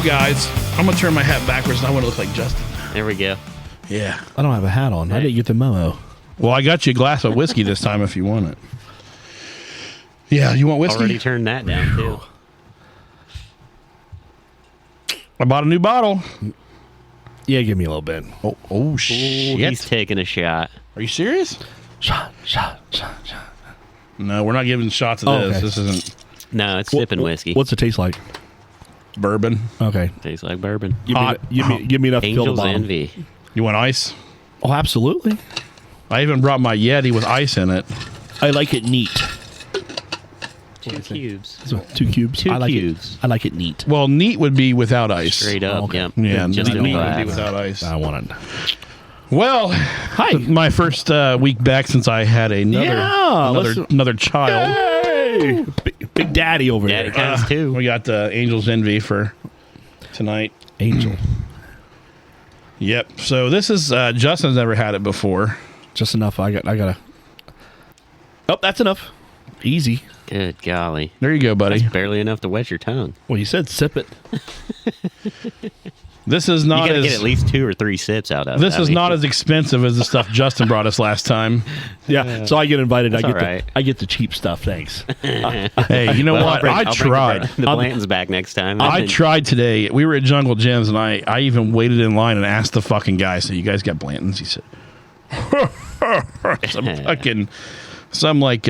So, guys, I'm going to turn my hat backwards and I want to look like Justin. There we go. Yeah. I don't have a hat on. I didn't get the memo. Well, I got you a glass of whiskey this time if you want it. Yeah, you want whiskey? Already turned that down, too. I bought a new bottle. Yeah, give me a little bit. Oh shit. He's taking a shot. Are you serious? Shot. No, we're not giving shots of this. Okay. This isn't No, it's sipping whiskey. What's it taste like? bourbon. Okay. Tastes like bourbon. Give me enough to fill the Angel's bottom. Envy. You want ice? Oh, absolutely. I even brought my Yeti with ice in it. I like it neat. 2 cubes. So, 2 cubes. Two I like cubes. I like it neat. Well, neat would be without ice. Straight up, Okay. yep. Yeah, Just neat a would be glass. without ice. I want it. Well, Hi. my first week back since I had another child. Hey, Big Daddy over Daddy there. counts too. We got Angel's Envy for tonight. Angel. Yep. So this is Justin's never had it before. Just enough. I gotta. Oh, that's enough. Easy. Good golly. There you go, buddy. That's barely enough to wet your tongue. Well, you said sip it. This is You not gotta get as at least 2 or 3 sips out of it. this is not as expensive as the stuff Justin brought us last time. Yeah. So I get invited. That's I get all right. I get the cheap stuff. Thanks. Hey, you know what? I tried. The Blanton's back next time. I tried today. We were at Jungle Gyms, and I even waited in line and asked the fucking guy, so you guys got Blanton's? He said, some like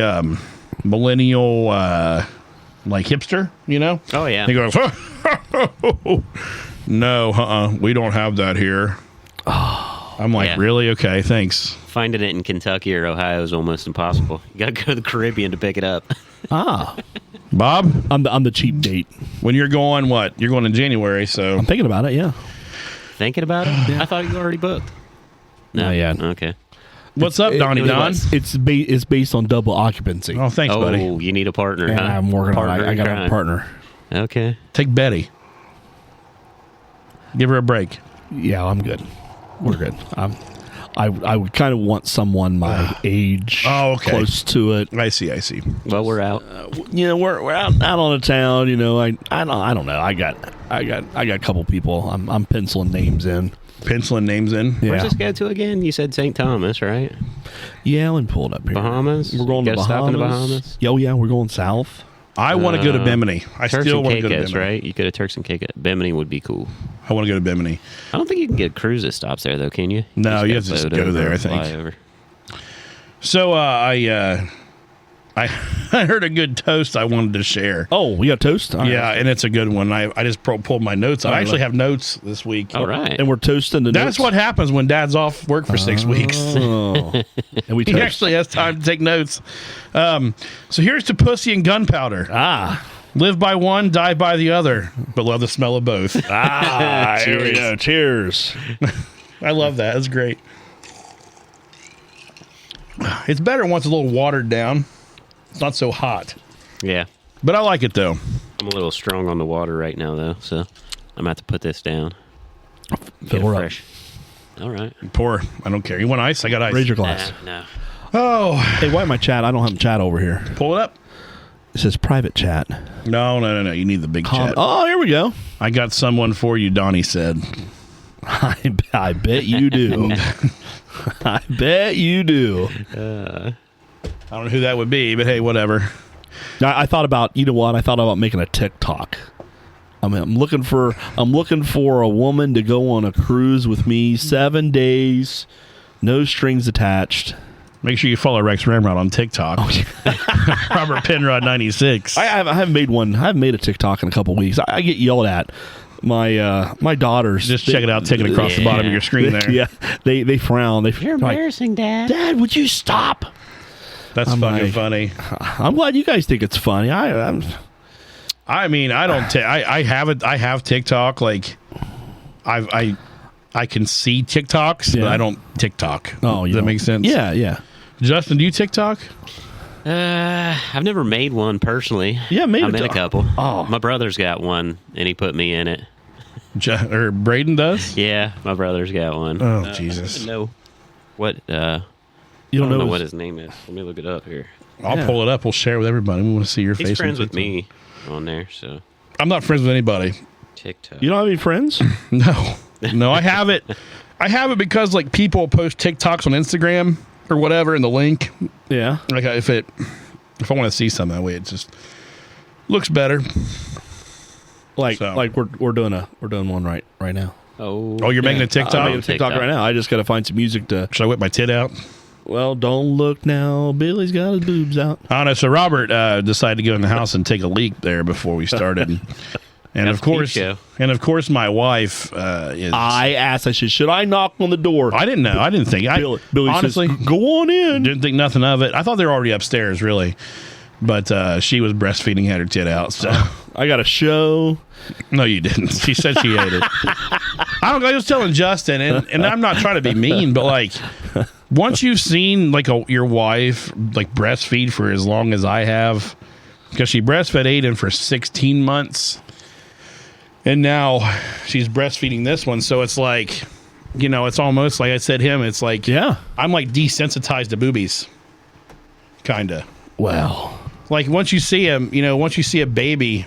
millennial, like hipster, you know? Oh, yeah. He goes, no, we don't have that here. I'm like, Yeah. really? Okay, thanks. Finding it in Kentucky or Ohio is almost impossible. You gotta go to the Caribbean to pick it up. Bob, I'm the cheap date. when you're going, what? You're going in January, so I'm thinking about it. Yeah. Thinking about it? I thought you already booked. Not yet. Okay. what's up, Donnie Don? It's based on double occupancy. Oh, thanks, Oh, buddy. you need a partner, And huh? I'm working on it. I got a crime. partner. Okay. Take Betty. Give her a break. Yeah, I'm good. We're good. I would kind of want someone my age, okay. close to it. I see. Well, we're out. You know, we're out on the town. You know, I don't know. I got a couple people. I'm penciling names in. Penciling names in. Yeah, Where's this go to again? You said St. Thomas, right? yeah. Let me pull it up here. Bahamas? We're going You to gotta Bahamas. stop in the Bahamas? Oh yeah, we're going south. I want to go to Bimini. I Turks still and want to go to Caicos, Bimini. right? You go to Turks and Caicos. Bimini would be cool. I want to go to Bimini. I don't think you can get cruise that stops there, though, can you? No, you have to gotta just boat go over there, or I think. fly over. So I heard a good toast I wanted to share. Oh, we got toast. All right. Yeah, and it's a good one. I just pulled my notes. I Oh, actually really? have notes this week. All right. and we're toasting the. That's notes. what happens when Dad's off work for 6 weeks. Oh. And we He toast. actually has time to take notes. So here's to pussy and gunpowder. Live by one, die by the other, but love the smell of both. Here we go. Cheers. I love that. That's great. It's better once it's a little watered down. It's not so hot. Yeah. But I like it, though. I'm a little strong on the water right now, though, so I'm going to have to put this down. Get it Fill her up. fresh. All right. Pour. I don't care. You want ice? I got ice. Raise your glass. No. Oh, Hey, why my chat? I don't have chat over here. pull it up. It says private chat. No. You need the big chat. Oh, here we go. I got someone for you, Donnie said. I bet you do. I bet you do. I don't know who that would be, but hey, whatever. I thought about, you know what? I thought about making a TikTok. I'm looking for a woman to go on a cruise with me 7 days, no strings attached. Make sure you follow Rex Ramrod on TikTok. Robert Penrod 96. I haven't made one. I haven't made a TikTok in a couple weeks. I get yelled at. My daughters Just check it out, taking it across the bottom of your screen there. Yeah, they frown. You're embarrassing, Dad. Dad, would you stop? That's I'm fucking like- funny. I'm glad you guys think it's funny. I mean, I don't. I have it. I have TikTok. Like, I can see TikToks, but Yeah. I don't TikTok. Oh, Does that make sense? Yeah. Justin, do you TikTok? I've never made one personally. Yeah, maybe. I'm in a couple. Oh. My brother's got one, and he put me in it. Or Braden does? Yeah, my brother's got one. Oh, Jesus. No. What? You I don't know what his name is. Let me look it up here. I'll pull it up. We'll share it with everybody. We want to see your face. He's on friends with TikTok. me on there, so I'm not friends with anybody. TikTok. You don't have any friends? No, I have it. I have it because like people post TikToks on Instagram or whatever in the link. Yeah. Like if I want to see something that way, it just looks better. Like So. like we're doing one right now. Oh, You're making a TikTok? I'm making a TikTok right now. I just got to find some music to. Should I whip my tit out? Well, don't look now. Billy's got his boobs out. I don't know. So Robert decided to go in the house and take a leak there before we started. And That's of course, my wife is. I asked. I said, "Should I knock on the door?" I didn't know. I didn't think. Billy honestly says, "Go on in." didn't think nothing of it. I thought they were already upstairs, really. But she was breastfeeding, had her tit out. So I got a show. no, you didn't. She said she ate it. I was telling Justin, and I'm not trying to be mean, but like once you've seen like your wife like breastfeed for as long as I have, because she breastfed Aiden for 16 months. And now she's breastfeeding this one. So it's like, it's almost like I said him. It's like, Yeah. I'm like desensitized to boobies. Kind of. Well, Like once you see a baby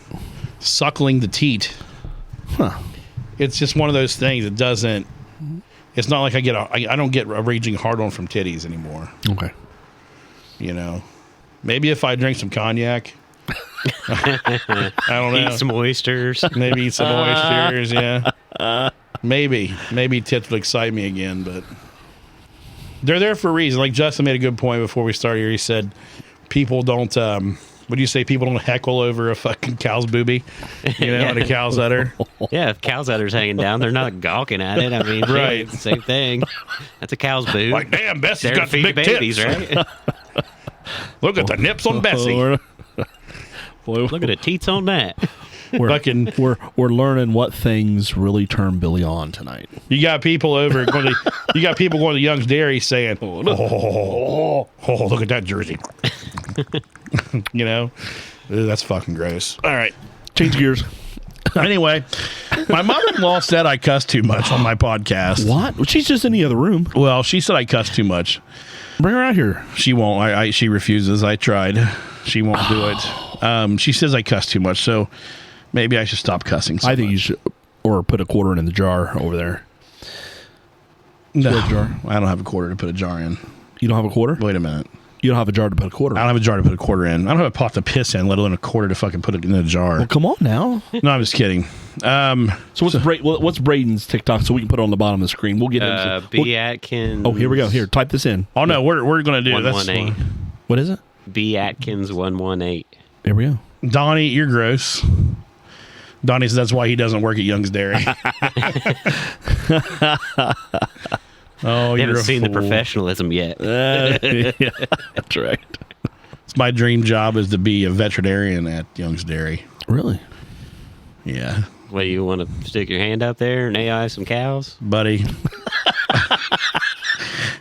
suckling the teat, it's just one of those things that doesn't, it's not like I don't get a raging hard on from titties anymore. okay. Maybe if I drink some cognac. I don't know. Eat some oysters. Maybe eat some oysters, yeah. Maybe tits would excite me again, but they're there for a reason. Like Justin made a good point before we started here. He said people don't, what do you say? People don't heckle over a fucking cow's boobie, and a cow's udder. Yeah, if cow's udder's hanging down, they're not gawking at it. I mean, Right. it's the same thing. That's a cow's boob. Like, damn, Bessie's They're got some feed big babies, tits. right? Look at the nips on Bessie. Boy, Look at the teats on that. Fucking, we're learning what things really turn Billy on tonight. you got people over going to Young's Dairy saying, "Oh, look at that jersey." Ew, that's fucking gross. All right. Change gears. Anyway, my mother-in-law said I cuss too much on my podcast. What? Well, she's just in the other room. Well, she said I cuss too much. Bring her out here. She won't. She refuses. I tried. She won't do it. She says I cuss too much, so maybe I should stop cussing. I think you should, or put a quarter in the jar over there. No, jar. I don't have a quarter to put a jar in. You don't have a quarter? Wait a minute. You don't have a jar to put a quarter I in? don't have a jar to put a quarter in. I don't have a pot to piss in, let alone a quarter to fucking put it in a jar. Well, come on now. No, I'm just kidding. So what's Braden's TikTok so we can put it on the bottom of the screen? We'll get him. B. Atkins. Oh, here we go. Here, type this in. Oh no, we're gonna do this. 118. What is it? B. Atkins 118. Here we go. Donnie, you're gross. Donnie says that's why he doesn't work at Young's Dairy. Oh, You you're haven't a seen the fool. professionalism yet. Yeah, that's right. It's my dream job is to be a veterinarian at Young's Dairy. Really? Yeah, What, do you want to stick your hand up there and AI some cows? buddy.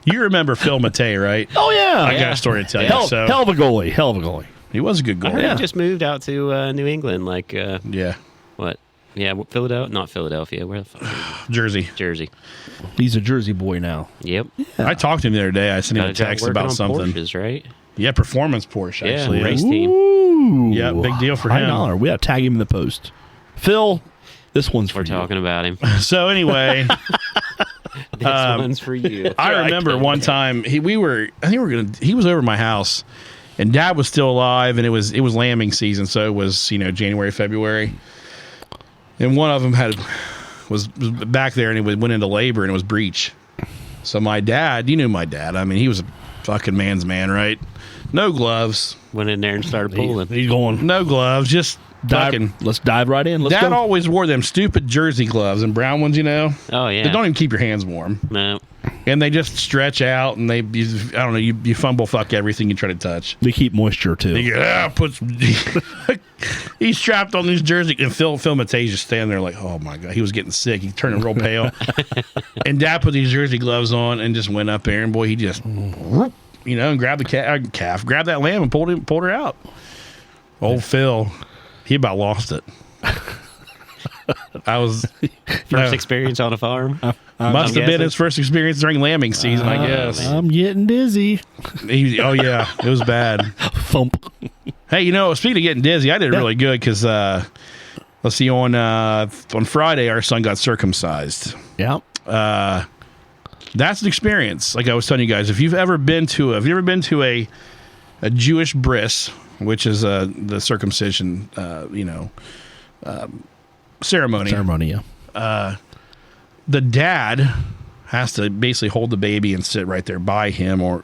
You remember Phil Matei, right? Oh yeah. I got a story to tell you. Hell, So hell of a goalie. Hell of a goalie. he was a good I heard goalie. he just moved out to New England. Like, Yeah, what? Yeah, Philadelphia? Not Philadelphia. Where the fuck is it? Jersey. Jersey. He's a Jersey boy now. Yep. I talked to him the other day. I sent him a Gotta text working about on something. Porsches, right? Yeah, performance Porsche Yeah, actually. race team. Ooh. Yeah, big deal for High him. dollar. We got to tag him in the post. Phil, this one's for We're you. talking about him. So anyway, This one's for you. I remember one time he was over at my house, and Dad was still alive, and it was lambing season, so it was January, February, and one of them was back there, and it went into labor, and it was breech. So my dad, you knew my dad. I mean, he was a fucking man's man, right? No gloves, Went in there and started pulling. He's going. no gloves, just fucking. Let's dive right in. Let's Dad go. always wore them stupid jersey gloves and brown ones, Oh, yeah. They don't even keep your hands warm. No. And they just stretch out, and you fumble fuck everything you try to touch. They keep moisture too. He's strapped on these jerseys, and Phil Matei's just standing there like, oh my god, he was getting sick. He turned real pale. And Dad put these jersey gloves on and just went up there, and boy, he just, and grabbed the calf, grabbed that lamb, and pulled her out. Old Phil, he about lost it. First experience on a farm. Must have been his first experience during lambing season, I guess. I'm getting dizzy. Oh yeah, it was bad. Thump. Hey, speaking of getting dizzy, I did really good because let's see, on Friday, our son got circumcised. Yeah. That's an experience. Like I was telling you guys, if you've ever been to a Jewish bris, which is the circumcision, ceremony. Ceremony, yeah. The dad has to basically hold the baby and sit right there by him, or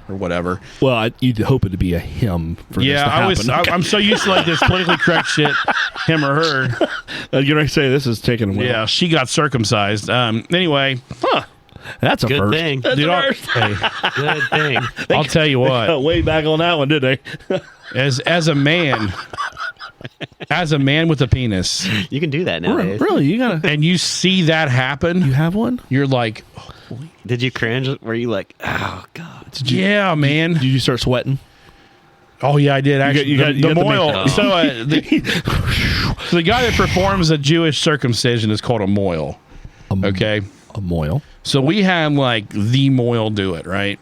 whatever. Well, you'd hope it to be a him for this to happen. I'm so used to like this politically correct shit, him or her. You're going to say this is taking away. Yeah, she got circumcised. Anyway, that's a Good first. thing. That's dude, a I'll, first. hey, Good thing. I'll tell you what. Way back on that one, did they? As a man with a penis, You can do that nowadays. Really? You got to. and you see that happen, You have one? you're like, Did you cringe? Were you like, oh god? yeah, man. Did you start sweating? Oh yeah, I did actually. You got the the moil. makeup. So the guy that performs a Jewish circumcision is called a moil. Okay, A moil. so we had like the moil do it, right?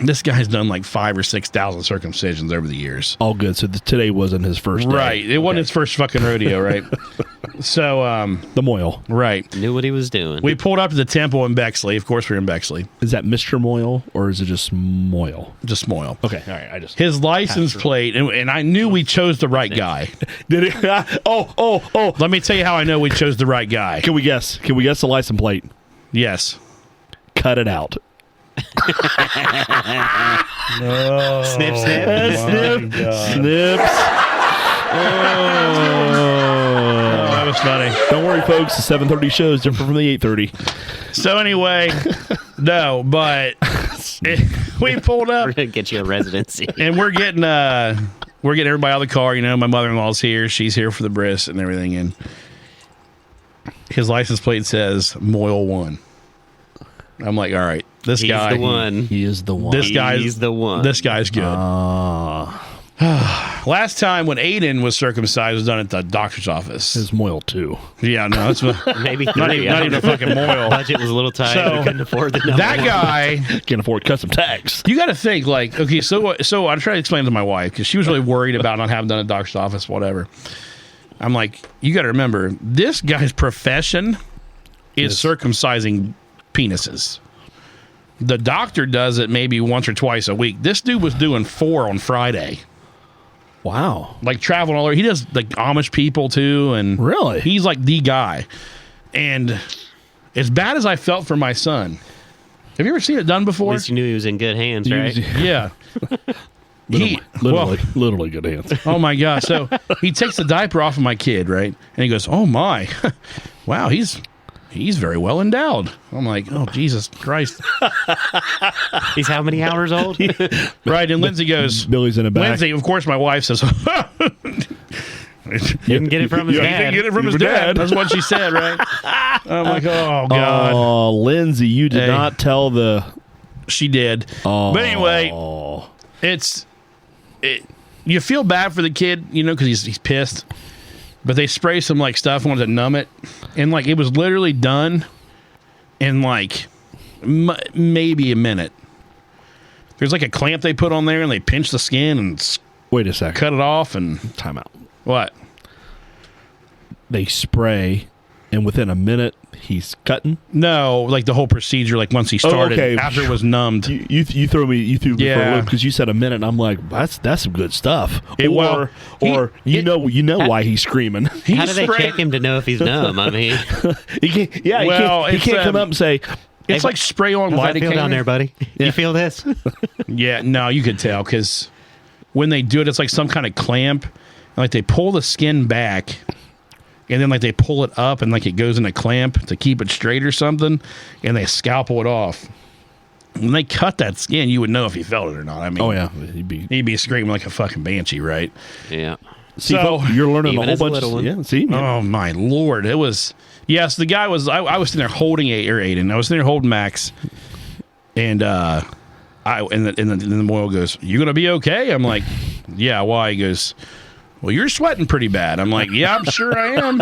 This guy's done like 5,000 or 6,000 circumcisions over the years. All good. So today wasn't his first day. Right. It wasn't his first fucking rodeo, right? So, The moil. right. Knew what he was doing. We pulled up to the temple in Bexley. Of course, we're in Bexley. Is that Mr. Moil or is it just Moil? Just moil. Okay. All right. I just. His license plate, and I knew we chose the right guy. Did it? Oh. Let me tell you how I know we chose the right guy. Can we guess? Can we guess the license plate? Yes. Cut it out. Snip, snip. Snips. That was funny. Don't worry, folks. The 7:30 show is different from the 8:30. So anyway, no, but we pulled up We're gonna get you a residency. and we're getting everybody out of the car. My mother-in-law's here. She's here for the bris and everything. And his license plate says Moil 1. I'm like, all right, this He's guy. the one. He is the one. This guy's He's the one. This guy's good. Last time when Aiden was circumcised was done at the doctor's office. His Moil 2. Yeah, no, that's Maybe not three. even, not even a fucking moil. Budget was a little tight. So, we couldn't afford the number That one. guy, Can't afford custom tax. you got to think like, okay, so I tried to explain to my wife because she was really worried about not having done a doctor's office, whatever. I'm like, you got to remember, this guy's profession is circumcising penises. The doctor does it maybe once or twice a week. This dude was doing 4 on Friday. Wow. Like traveling all over. He does like Amish people too, and Really? he's like the guy. And as bad as I felt for my son, have you ever seen it done At before? least you knew he was in good hands, right? Yeah. Literally good hands. Oh my gosh. So he takes the diaper off of my kid, right? And he goes, "Oh my, wow, he's very well endowed." I'm like, "Oh Jesus Christ!" He's how many hours old? Right? And Lindsay goes, Billy's in the back. Lindsay, of course, my wife says, You can get it from his "He dad. didn't get it from his dad." That's what she said, right? I'm like, "Oh God." Oh, Lindsay, you did Hey. not tell the. She did. Oh. But anyway, you feel bad for the kid, because he's pissed. But they spray some like stuff wanted to numb it, and like it was literally done in like maybe a minute. There's like a clamp they put on there, and they pinch the skin and Wait a second. cut it off. And Time out. what? They spray, and within a minute, he's cutting. No, like the whole procedure. Like once he started, okay. after it was numbed. You threw me for a Yeah. loop because you said a minute, and I'm like, that's some good stuff. You know why he's screaming. How do they check him to know if he's numb? I mean, he can't. Yeah, Well, he it's, can't come up and say, It's like spray on how's that feel lidocaine. down there, buddy? You feel this? Yeah, no, you could tell because when they do it, it's like some kind of clamp. And like they pull the skin back, and then like they pull it up, and like it goes in a clamp to keep it straight or something, and they scalpel it off. When they cut that skin, you would know if he felt it or not. I mean, "Oh yeah, he'd be screaming like a fucking banshee, right? Yeah. See, So- you're learning a Even whole as a bunch. little one. Yeah, see, Oh my lord, it was. Yes, the guy was. I was sitting there holding Aiden. I was sitting there holding Max, and the Moyle goes, "You gonna be okay?" I'm like, "Yeah." Why? He goes, "Well, you're sweating pretty bad." I'm like, "Yeah, I'm sure I am."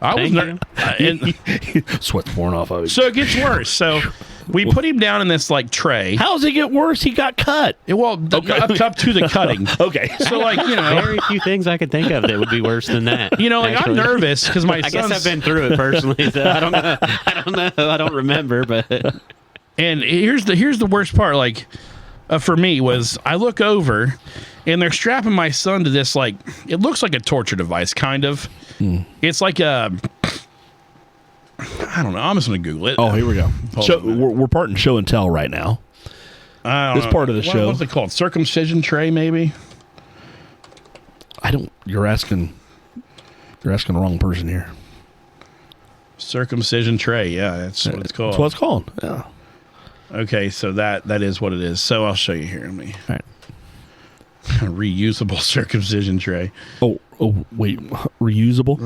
I was Thank and sweat's pouring off of you. so it gets worse. So We put him down in this like tray. How does it get worse? He got cut. Up to the cutting. Okay. So like, Very few things I could think of that would be worse than that. Like actually. I'm nervous because my I son's... guess I've been through it personally, so I don't know. I don't remember, but And here's the worst part. Like, for me was I look over, and they're strapping my son to this like it looks like a torture device, kind of. It's like a... I don't know. I'm just going to Google it. Oh, here we go. We're part in show and tell right now. This part of the show. What's it called? Circumcision tray, maybe? You're asking the wrong person here. Circumcision tray. Yeah, that's what it's called. That's what it's called. Yeah. Okay, so that is what it is. So I'll show you here. Let me... All right. Reusable circumcision tray. Oh, wait. Reusable?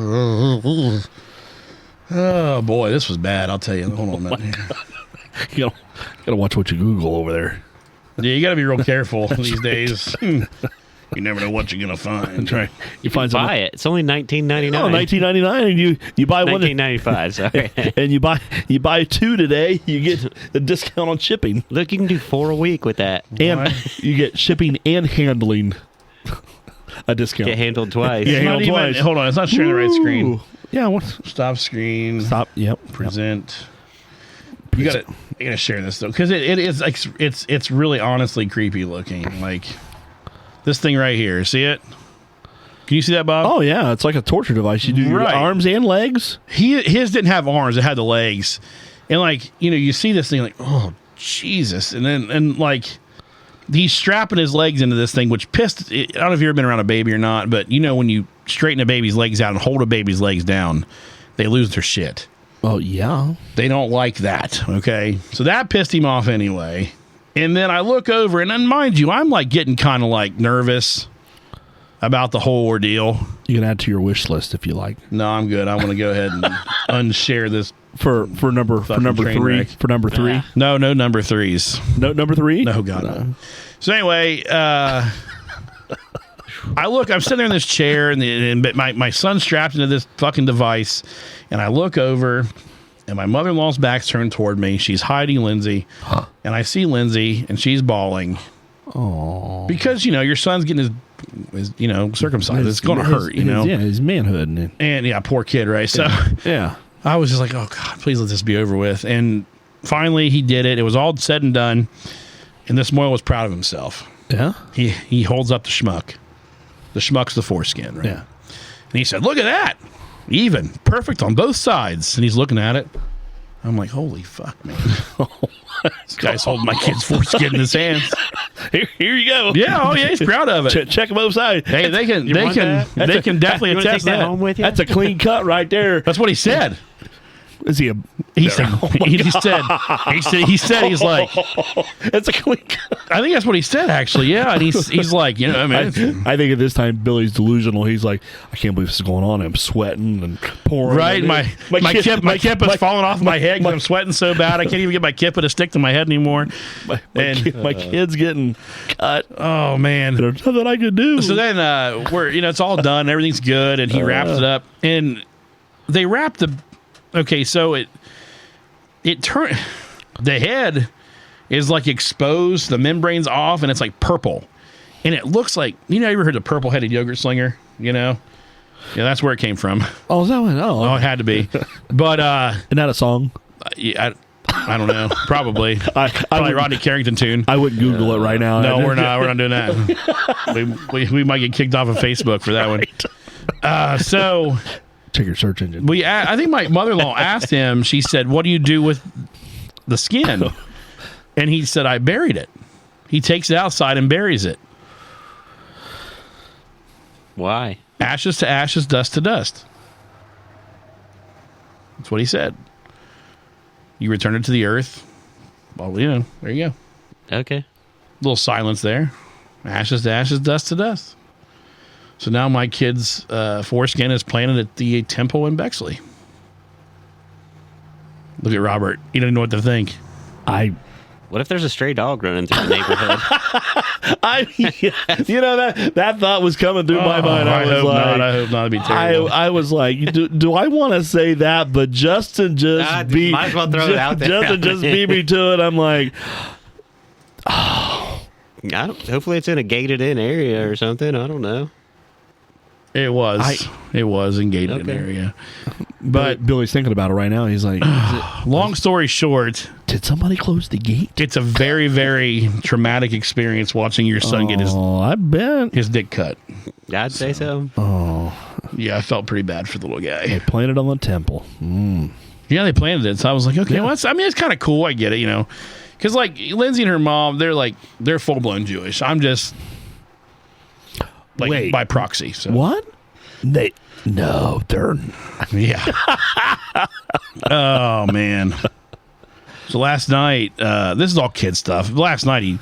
Oh, boy. This was bad. I'll tell you. Hold on a minute here. You gotta watch what you Google over there. Yeah, you got to be real careful these days. You never know what you're going to find. That's right. You find something. buy it. It's only $19.99. Oh, $19.99, and you buy one. $19.95. Sorry. And you buy two today, you get a discount on shipping. Look, you can do 4 a week with that. And you get shipping and handling a discount. Get handled twice. Yeah, It's not handled even, twice. hold on. It's not sharing the right screen. Ooh. Yeah, what? Stop screen. Stop. Yep. Present. You gotta share this though, because it is like it's really honestly creepy looking. Like this thing right here. See it? Can you see that, Bob? Oh yeah, it's like a torture device. You do your Right. arms and legs. His didn't have arms; it had the legs. And like you see this thing like, oh Jesus! And like he's strapping his legs into this thing, which pissed. I don't know if you've ever been around a baby or not, but when you straighten a baby's legs out and hold a baby's legs down, they lose their shit. Oh yeah. They don't like that, okay? So that pissed him off anyway. And then I look over, and then mind you, I'm like getting kind of like nervous about the whole ordeal. You can add to your wish list if you like. No, I'm good. I want to go ahead and unshare this. For number Fucking train three. wreck. For number three. No number threes. No number three. No, God, no. So anyway, I'm sitting there in this chair, and my son's strapped into this fucking device, and I look over, and my mother-in-law's back's turned toward me. She's hiding Lindsay, and I see Lindsay, and she's bawling. Oh. Because, your son's getting his circumcised. It's going to hurt, Yeah, his manhood. And, yeah, poor kid, right? So Yeah. I was just like, oh, God, please let this be over with. And finally, he did it. It was all said and done, and this Moyle was proud of himself. Yeah? He holds up the schmuck. The schmuck's the foreskin, right? Yeah. And he said, look at that. Even. Perfect on both sides. And he's looking at it. I'm like, holy fuck, man. This guy's holding my kid's foreskin in his hands. Here you go. Yeah, oh yeah, he's proud of it. Check both sides. Hey, they can definitely You want to take attest that that. home with you? That's a clean cut right there. That's what he said. Is he a... He said, he's like, That's a clean cut. I think that's what he said, actually. Yeah. And he's like, I think at this time Billy's delusional. He's like, I can't believe this is going on. I'm sweating and pouring. right. My kippah is falling off my head because I'm sweating so bad. I can't even get my kippah to stick to my head anymore. My kid's getting cut. Oh, man. There's nothing I could do. So then it's all done. Everything's good. And he wraps it up. And they wrap so it turned, the head is like exposed, the membrane's off, and it's like purple. And it looks like, you ever heard of purple-headed yogurt slinger? Yeah, that's where it came from. Oh, is that one? Oh, it had to be. But, isn't that a song? I don't know. Probably. Probably Rodney Carrington tune. I wouldn't Google it right now. No, we're not. We're not doing that. we might get kicked off of Facebook for that one. So... Check your search engine. I think my mother-in-law asked him, she said, what do you do with the skin? And he said, I buried it. He takes it outside and buries it. Why? Ashes to ashes, dust to dust. That's what he said. You return it to the earth. Well, there you go. Okay. Little silence there. Ashes to ashes, dust to dust. So now my kid's foreskin is planted at the temple in Bexley. Look at Robert. He doesn't know what to think. What if there's a stray dog running through the neighborhood? that thought was coming through my mind. I hope not. I hope not. It'd be terrible. I was like, do I want to say that? But Justin just beat. Might as well throw it out there. Justin just beat me to it. I'm like, hopefully it's in a gated in area or something. I don't know. It was. It was in gated area. But Billy's thinking about it right now. He's like, long story short, did somebody close the gate? it's a very, very traumatic experience watching your son get I bet. his dick cut. I'd say so. Yeah, I felt pretty bad for the little guy. They planted on the temple. Yeah, they planted it. So I was like, okay, well, it's kind of cool. I get it, Because, like, Lindsay and her mom, they're full-blown Jewish. I'm just, like, Wait. by proxy. So. What? No, they're. Yeah. Oh, man. So last night, this is all kid stuff. Last night,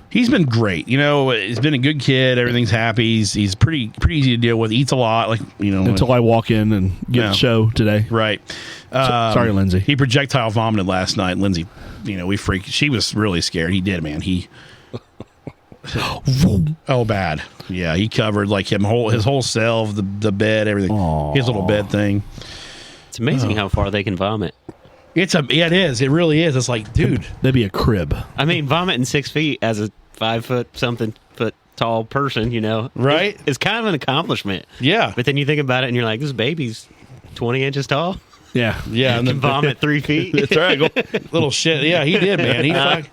he's been great. He's been a good kid. Everything's happy. He's pretty easy to deal with. Eats a lot, Until I walk in and get a show today. Right. Sorry, Lindsay. He projectile vomited last night. Lindsay, we freaked. She was really scared. He did, man. Oh, bad. Yeah, he covered like his whole cell, the bed, everything. Aww. His little bed thing. It's amazing how far they can vomit. It is. It really is. It's like, dude. That'd be a crib. I mean, vomiting 6 feet as a 5 foot tall person, Right? It's kind of an accomplishment. Yeah. But then you think about it and you're like, this baby's 20 inches tall. Yeah. Yeah. And can vomit 3 feet. That's right. Little shit. Yeah, he did, man.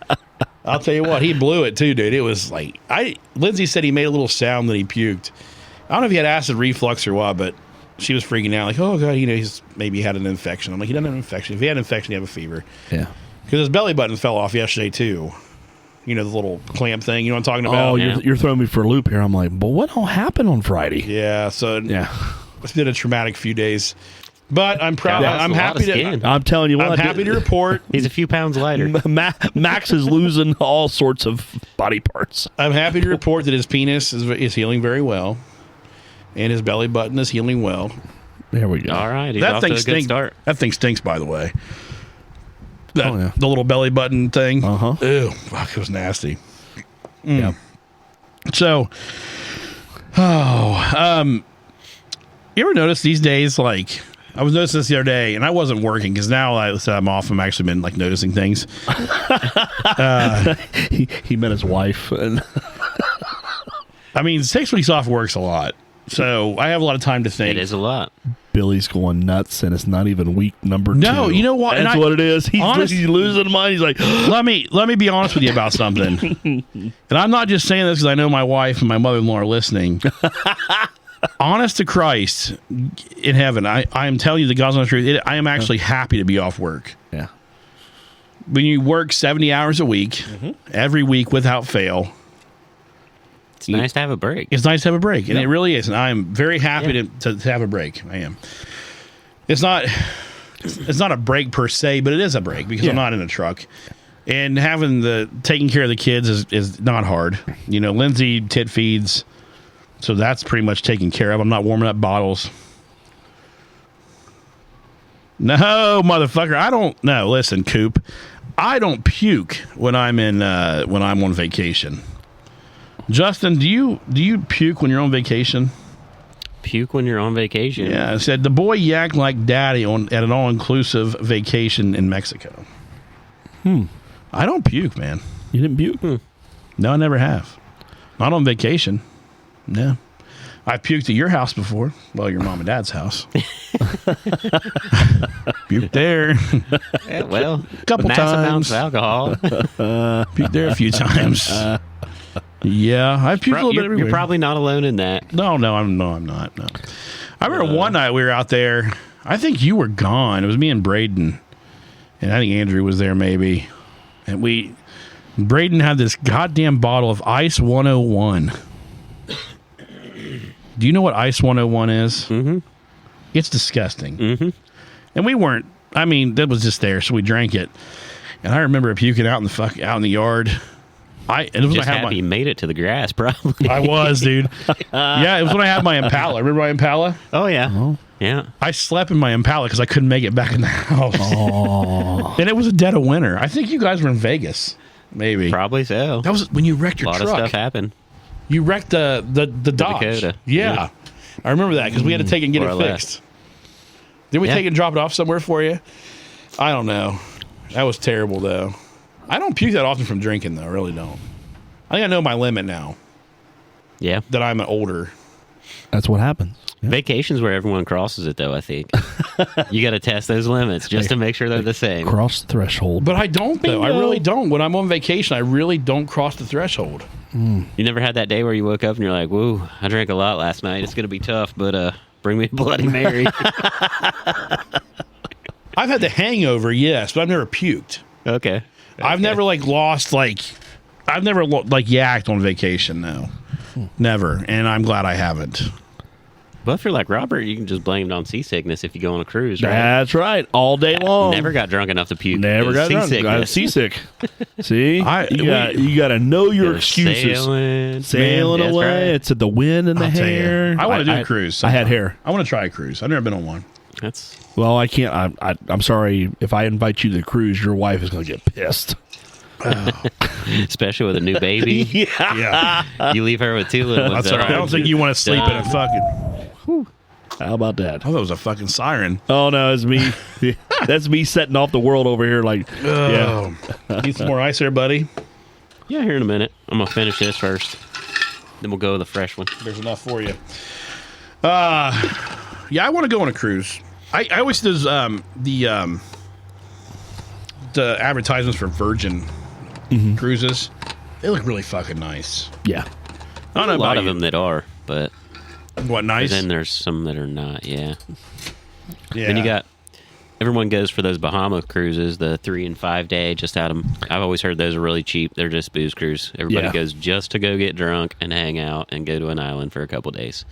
I'll tell you what, he blew it too, dude. It was like Lindsay said he made a little sound that he puked. I don't know if he had acid reflux or what, but she was freaking out, like, oh god, he's maybe had an infection. I'm like, he doesn't have an infection. If he had an infection, he'd have a fever. Yeah. Because his belly button fell off yesterday too. The little clamp thing. You know what I'm talking about? Oh, you're throwing me for a loop here. I'm like, but what all happened on Friday? Yeah. So Yeah. it's been a traumatic few days. But I'm proud. Yeah, I'm happy to. I'm telling you what. I'm happy to report. He's a few pounds lighter. Max is losing all sorts of body parts. I'm happy to report that his penis is healing very well, and his belly button is healing well. There we go. All right. He's That off thing to a good stinks. start. That thing stinks, by the way. Yeah. The little belly button thing. Uh-huh. Ew, fuck, it was nasty. Yeah. So, you ever notice these days, like, I was noticing this the other day, and I wasn't working because now I'm off. I'm actually been like noticing things. He met his wife, and I mean, 6 weeks off works a lot, so I have a lot of time to think. It is a lot. Billy's going nuts, and it's not even week number 2. No, you know what? That's what it is. He's losing his mind. He's like, let me be honest with you about something, and I'm not just saying this because I know my wife and my mother-in-law are listening. Honest to Christ, in heaven, I am telling you the God's honest truth. I am actually happy to be off work. yeah. When you work 70 hours a week, every week without fail, It's nice to have a break. it's nice to have a break, and it really is. And I am very happy to have a break. I am. It's not a break per se, but it is a break because I'm not in a truck. And taking care of the kids is not hard. Lindsay tit feeds. So that's pretty much taken care of. I'm not warming up bottles. No, motherfucker. I don't. No, listen, Coop. I don't puke when I'm on vacation. Justin, do you puke when you're on vacation? Puke when you're on vacation. Yeah, I said the boy yacked like daddy at an all-inclusive vacation in Mexico. I don't puke, man. You didn't puke? No, I never have. Not on vacation. No. I've puked at your house before. Well, your mom and dad's house. Puked there. Yeah, well, Couple massive times. amounts of alcohol. Puked there a few times. Yeah, I've puked a little bit everywhere. You're probably not alone in that. No, I'm not. No. I remember one night we were out there. I think you were gone. It was me and Braden. And I think Andrew was there maybe. And Braden had this goddamn bottle of Ice 101. Do you know what Ice 101 is? Mm-hmm. It's disgusting. Mm-hmm. And we weren't. I mean, that was just there, so we drank it. And I remember puking out in the yard. It was Just when I had happy you made it to the grass, probably. I was, dude. Yeah, it was when I had my Impala. Remember my Impala? Oh, yeah. Yeah. I slept in my Impala because I couldn't make it back in the house. Oh. And it was a dead of winter. I think you guys were in Vegas. Maybe. Probably so. That was when you wrecked A your lot truck. of stuff happened. You wrecked the Dodge. Dakota. Yeah. Yeah. I remember that because we had to take it and get Where it I left. fixed. Did we Yeah. take it and drop it off somewhere for you? I don't know. That was terrible, though. I don't puke that often from drinking, though. I really don't. I think I know my limit now Yeah. that I'm older. That's what happens. Yeah. Vacations where everyone crosses it, though, I think. You got to test those limits just to make sure they're the same. Cross the threshold. But I don't, though. I Bingo. really don't. When I'm on vacation, I really don't cross the threshold. You never had that day where you woke up and you're like, woo, I drank a lot last night. It's going to be tough, but bring me a Bloody Mary. I've had the hangover, yes, but I've never puked. Okay. I've never, lost, I've never, yacked on vacation, no. Never. And I'm glad I haven't. But if you're like Robert, you can just blame it on seasickness if you go on a cruise, right? That's right. All day long. Never got drunk enough to puke. Never It's got drunk. I was seasickness. seasick. See? You got to know your Just excuses. Sailing Sailing That's away. right. It's the wind and the I'll tell you, hair. I want to do a cruise. I had hair. I want to try a cruise. I've never been on one. That's Well, I can't. I'm sorry. If I invite you to the cruise, your wife is going to get pissed. especially with a new baby. Yeah. Yeah. You leave her with two little ones. That's all right. I don't think you want to sleep in a Done. fucking... How about that? I thought it was a fucking siren. Oh, no. It's me. That's me setting off the world over here. Yeah. Need some more ice there, buddy? Yeah, here in a minute. I'm going to finish this first. Then we'll go with a fresh one. There's enough for you. Yeah, I want to go on a cruise. I always see those the advertisements for Virgin cruises. They look really fucking nice. Yeah. I don't know A lot about of you. them that are, but What, nice? then there's some that are not, yeah. Yeah. Then you got, everyone goes for those Bahama cruises, the 3 and 5 day, just out of, I've always heard those are really cheap. They're just booze cruise. Everybody Yeah. goes just to go get drunk and hang out and go to an island for a couple days.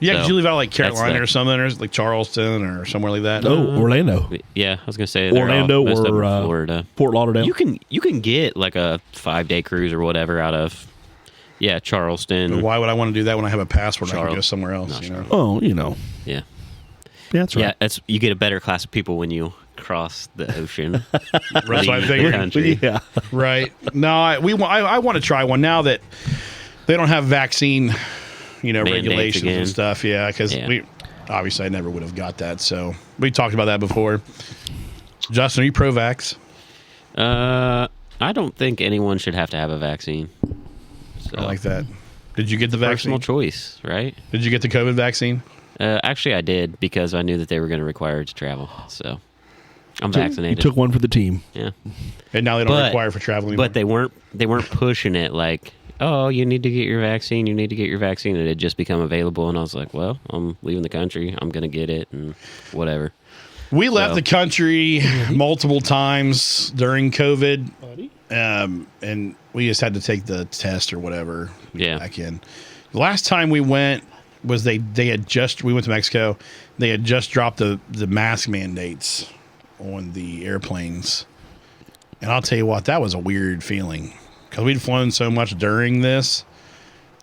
Yeah, because So, you leave out that's Carolina the- or something, or like Charleston or somewhere like that. Oh, Orlando. Yeah, I was going to say they're Orlando all most of them or in Florida. Fort Lauderdale. You can get like a 5-day cruise or whatever out of Charleston. But why would I want to do that when I have a passport and I can Charlotte. go somewhere else? Not You know? Oh, you know. Yeah. That's right. Yeah, it's you get a better class of people when you cross the ocean. That's what I leave figured. the country. Yeah. Right. No, I want to try one now that they don't have vaccine, Mandates regulations again. and stuff. Yeah, because Yeah. we obviously I never would have got that. So we talked about that before. Justin, are you pro-vax? I don't think anyone should have to have a vaccine. So, I like that. Did you get the vaccine? personal choice, right? Did you get the COVID vaccine? Actually, I did because I knew that they were going to require it to travel. So I'm You vaccinated. took one for the team. Yeah, And now they don't But- require for travel anymore. but they weren't pushing it like, oh, you need to get your vaccine. You need to get your vaccine. It had just become available, and I was like, well, I'm leaving the country. I'm going to get it, and whatever. We left So- the country multiple times during COVID, and we just had to take the test or whatever Yeah. back in. The last time we went was we went to Mexico. They had just dropped the mask mandates on the airplanes, and I'll tell you what, that was a weird feeling because we'd flown so much during this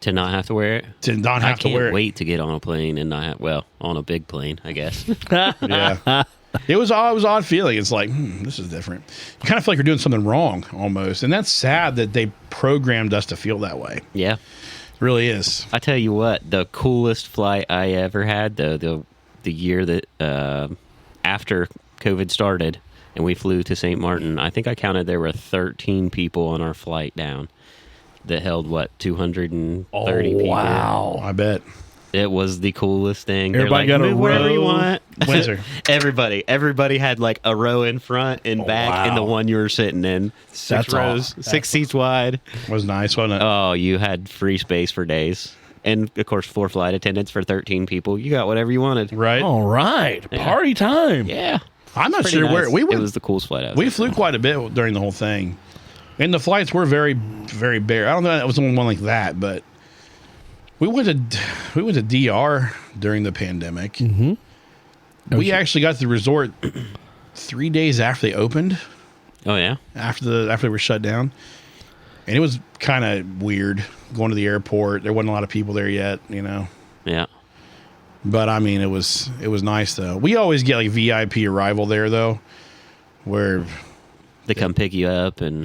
To not have to wear it. to not I have to can't wear it. wait to get on a plane and not have, on a big plane, I guess. Yeah. It was an odd feeling. It's like, this is different. You kind of feel like you're doing something wrong almost. And that's sad that they programmed us to feel that way. Yeah. It really is. I tell you what, the coolest flight I ever had, the year that after COVID started and we flew to St. Martin, I think I counted there were 13 people on our flight down that held, 230 people. Wow. I bet. It was the coolest thing. They're Everybody like, got a move wherever you row. want. Windsor. Everybody had like a row in front and back in the wow. one you were sitting in. Six That's rows, all. 6 seats wide. Was nice, wasn't it? Oh, you had free space for days. And, of course, 4 flight attendants for 13 people. You got whatever you wanted. Right? All right. Yeah. Party time. Yeah. I'm not Pretty sure nice. where we It went. was the coolest flight ever. We flew quite a bit during the whole thing. And the flights were very, very bare. I don't know if it was one like that, but we went to DR during the pandemic. Mm-hmm. We actually got to the resort 3 days after they opened. Oh, yeah? After they were shut down, and it was kind of weird going to the airport. There wasn't a lot of people there yet, Yeah. But I mean, it was nice though. We always get like VIP arrival there though, where They come pick you up and...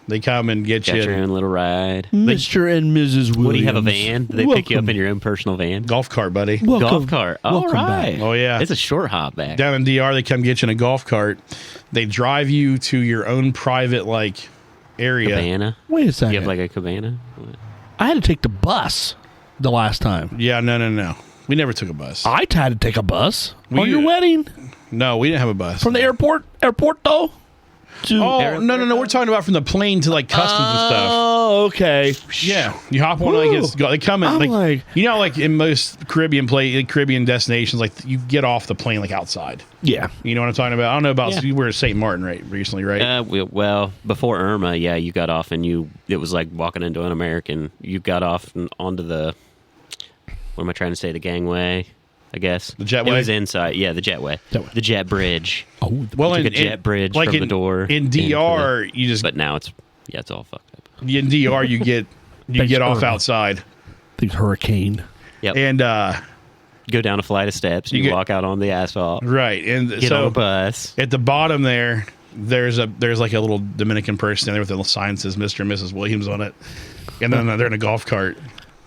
they They come and get Got you. your own little ride. Mr. and Mrs. Williams. What do you have, a van? Do they pick you up in your own personal van? Golf cart, buddy. Golf cart. All welcome right. back. Oh, yeah. It's a short hop back. Down in DR, they come get you in a golf cart. They drive you to your own private, area. Cabana. Wait a second. You have like a cabana? What? I had to take the bus the last time. Yeah, no. We never took a bus. I had to take a bus We- on your wedding No, we didn't have a bus. from the airport though. To Oh, no. We're talking about from the plane to customs and stuff. Oh, okay. Yeah, you hop on they come in I'm in most Caribbean destinations, you get off the plane outside. Yeah. You know what I'm talking about? I don't know about Yeah. you were at St. Martin recently, right? Well, before Irma, yeah, you got off and it was like walking into an American. You got off and onto the, what am I trying to say, the gangway, I guess. The jetway? It was inside, yeah, the jetway. Jetway. The jet bridge. Oh, well, took a jet bridge from the door. in DR, you just But now it's all fucked up. in DR you get off Irma. outside think hurricane. Yep. and Go down a flight of steps. You walk out on the asphalt. right, and Get so on a bus. at the bottom there's a little Dominican person there with a little sign that says Mr. and Mrs. Williams on it, and then they're in a golf cart.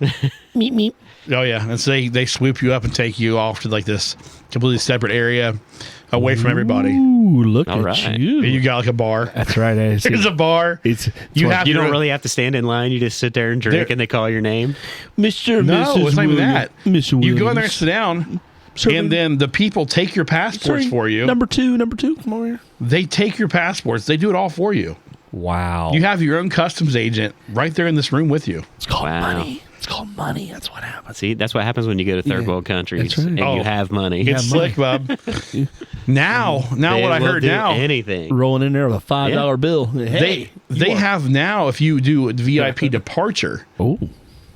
Meep meep. Oh yeah, and so they swoop you up and take you off to this completely separate area, away from everybody. Ooh, look All at right. you. And you got a bar. That's right. There's a bar. It's You have You your don't own- really have to stand in line. You just sit there and drink, There- and they call your name. Mr. and No, Mrs. it's not even Williams. that. Mr. Williams. You go in there and sit down, Serving- and then the people take your passports Sorry, for you. Number two, come over here. They take your passports. They do it all for you. Wow. You have your own customs agent right there in this room with you. It's called Wow. money. It's called money. That's what happens. See, that's what happens when you go to third Yeah, world countries that's right. and Oh, you have money. It's slick, bub. now They what I will heard do now, anything. Rolling in there with a $5 bill. Hey, they have now, if you do a VIP departure, Oh,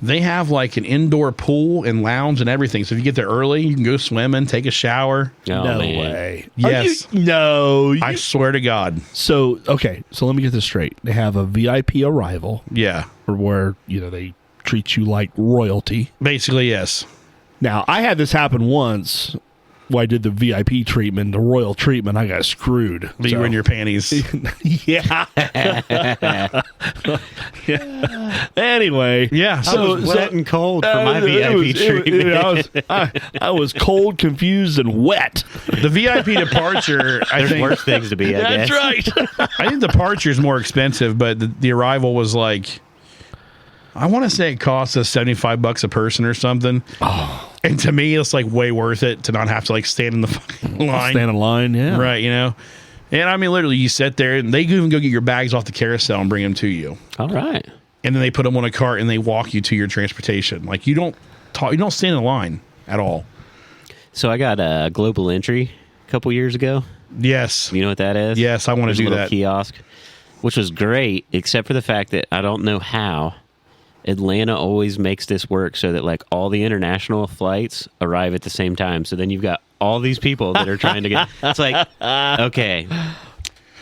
they have an indoor pool and lounge and everything. So if you get there early, you can go swimming, take a shower. Oh, no man. way. Yes. No. I swear to God. So let me get this straight. They have a VIP arrival Yeah. where they treat you like royalty. Basically, yes. Now, I had this happen once when I did the VIP treatment, the royal treatment. I got screwed. But you were in your panties. Yeah. Anyway. Yeah. I was wet and cold for my VIP treatment. I was cold, confused, and wet. The VIP departure, I There's think, worse things to be, I That's guess. right. I think departure is more expensive, but the arrival was I want to say it cost us $75 a person or something. Oh. And to me, it's way worth it to not have to stand in the fucking line. Stand in line, yeah. Right, And I mean, literally, you sit there and they even go get your bags off the carousel and bring them to you. All right. And then they put them on a cart and they walk you to your transportation. You don't stand in line at all. So I got a global entry a couple years ago. Yes. You know what that is? Yes, I wanna There's do a little that. kiosk, which was great, except for the fact that I don't know how Atlanta always makes this work so that all the international flights arrive at the same time. So then you've got all these people that are trying to get. It's okay,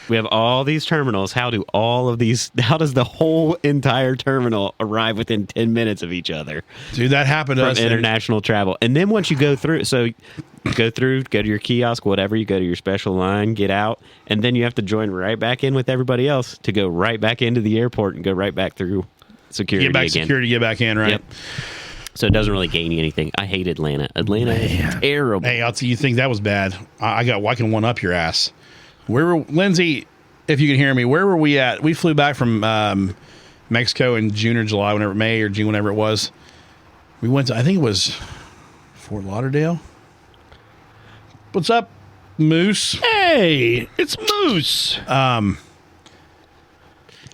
we have all these terminals. How does the whole entire terminal arrive within 10 minutes of each other? Dude, that happened to From us. international travel. And then once you go through, go to your kiosk, whatever, you go to your special line, get out, and then you have to join right back in with everybody else to go right back into the airport and go right back through security Get back again. security, get back in, right? Yep. So it doesn't really gain you anything. I hate Atlanta. Atlanta is terrible. Hey, you think that was bad? I can one up your ass. Lindsay, if you can hear me, where were we at? We flew back from Mexico in June or July, May or June, whenever it was. We went to, I think it was Fort Lauderdale. What's up, Moose? Hey, it's Moose.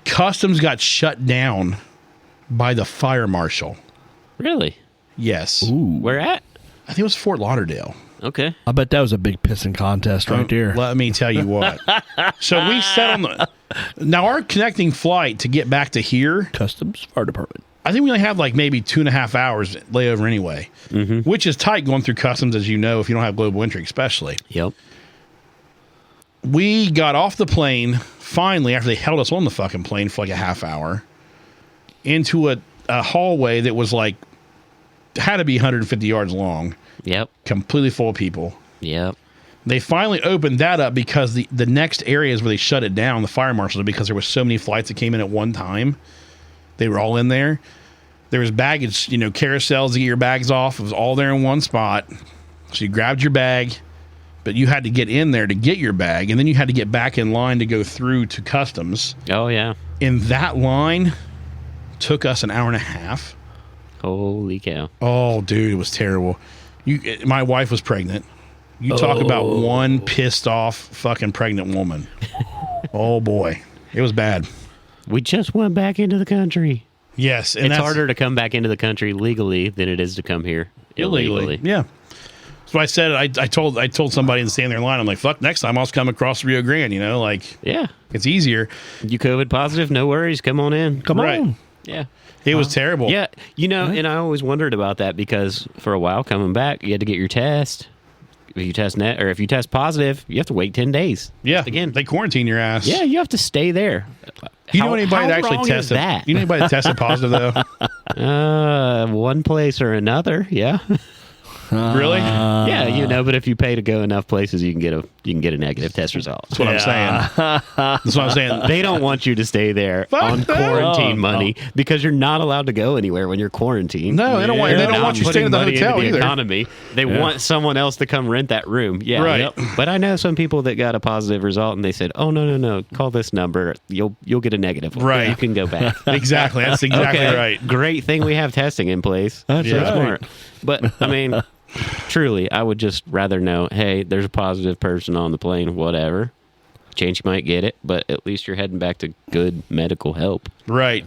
Customs got shut down by the fire marshal. Really? Yes. Ooh. Where at? I think it was Fort Lauderdale. Okay. I bet that was a big pissing contest right there. Let me tell you what. So we set on now our connecting flight to get back to here. Customs Fire Department. I think we only have maybe 2.5 hours layover anyway, which is tight going through customs, as you know, if you don't have global entry, especially. Yep. We got off the plane finally after they held us on the fucking plane for a half hour into a hallway that was had to be 150 yards long, Yep. completely full of people. Yep. They finally opened that up because the next areas where they shut it down, the fire marshals, because there was so many flights that came in at one time. They were all in there. There was baggage, carousels to get your bags off. It was all there in one spot. So you grabbed your bag, but you had to get in there to get your bag, and then you had to get back in line to go through to customs. Oh, yeah. And that line took us an hour and a half. Holy cow. Oh, dude, it was terrible. My wife was pregnant. You talk about one pissed off fucking pregnant woman. Oh, boy. It was bad. We just went back into the country. Yes. And it's harder to come back into the country legally than it is to come here illegally. Yeah. So I said, I told somebody in standing there in line, I'm like, fuck, next time I'll just come across Rio Grande, Yeah. It's easier. You COVID positive, no worries, come on in. Come on. Yeah. It was terrible. Yeah. And I always wondered about that because for a while coming back, you had to get your test. If you test positive, you have to wait 10 days. Yeah. Again. They quarantine your ass. Yeah, you have to stay there. You know anybody that actually wrong tested? Is that? You know anybody that tested positive though? One place or another, yeah. Really? Yeah, but if you pay to go enough places, you can get a negative test result. That's what I'm saying. That's what I'm saying. They don't want you to stay there on quarantine money because you're not allowed to go anywhere when you're quarantined. No, they don't want. They don't want you staying in the hotel either. Economy. They want someone else to come rent that room. Yeah, right. Yep. But I know some people that got a positive result and they said, "Oh no, call this number. You'll get a negative one. Right. You can go back." Exactly. That's exactly right. Great thing we have testing in place. That's So right. smart. But I mean. Truly, I would just rather know, hey, there's a positive person on the plane, whatever. Chance you might get it, but at least you're heading back to good medical help. Right.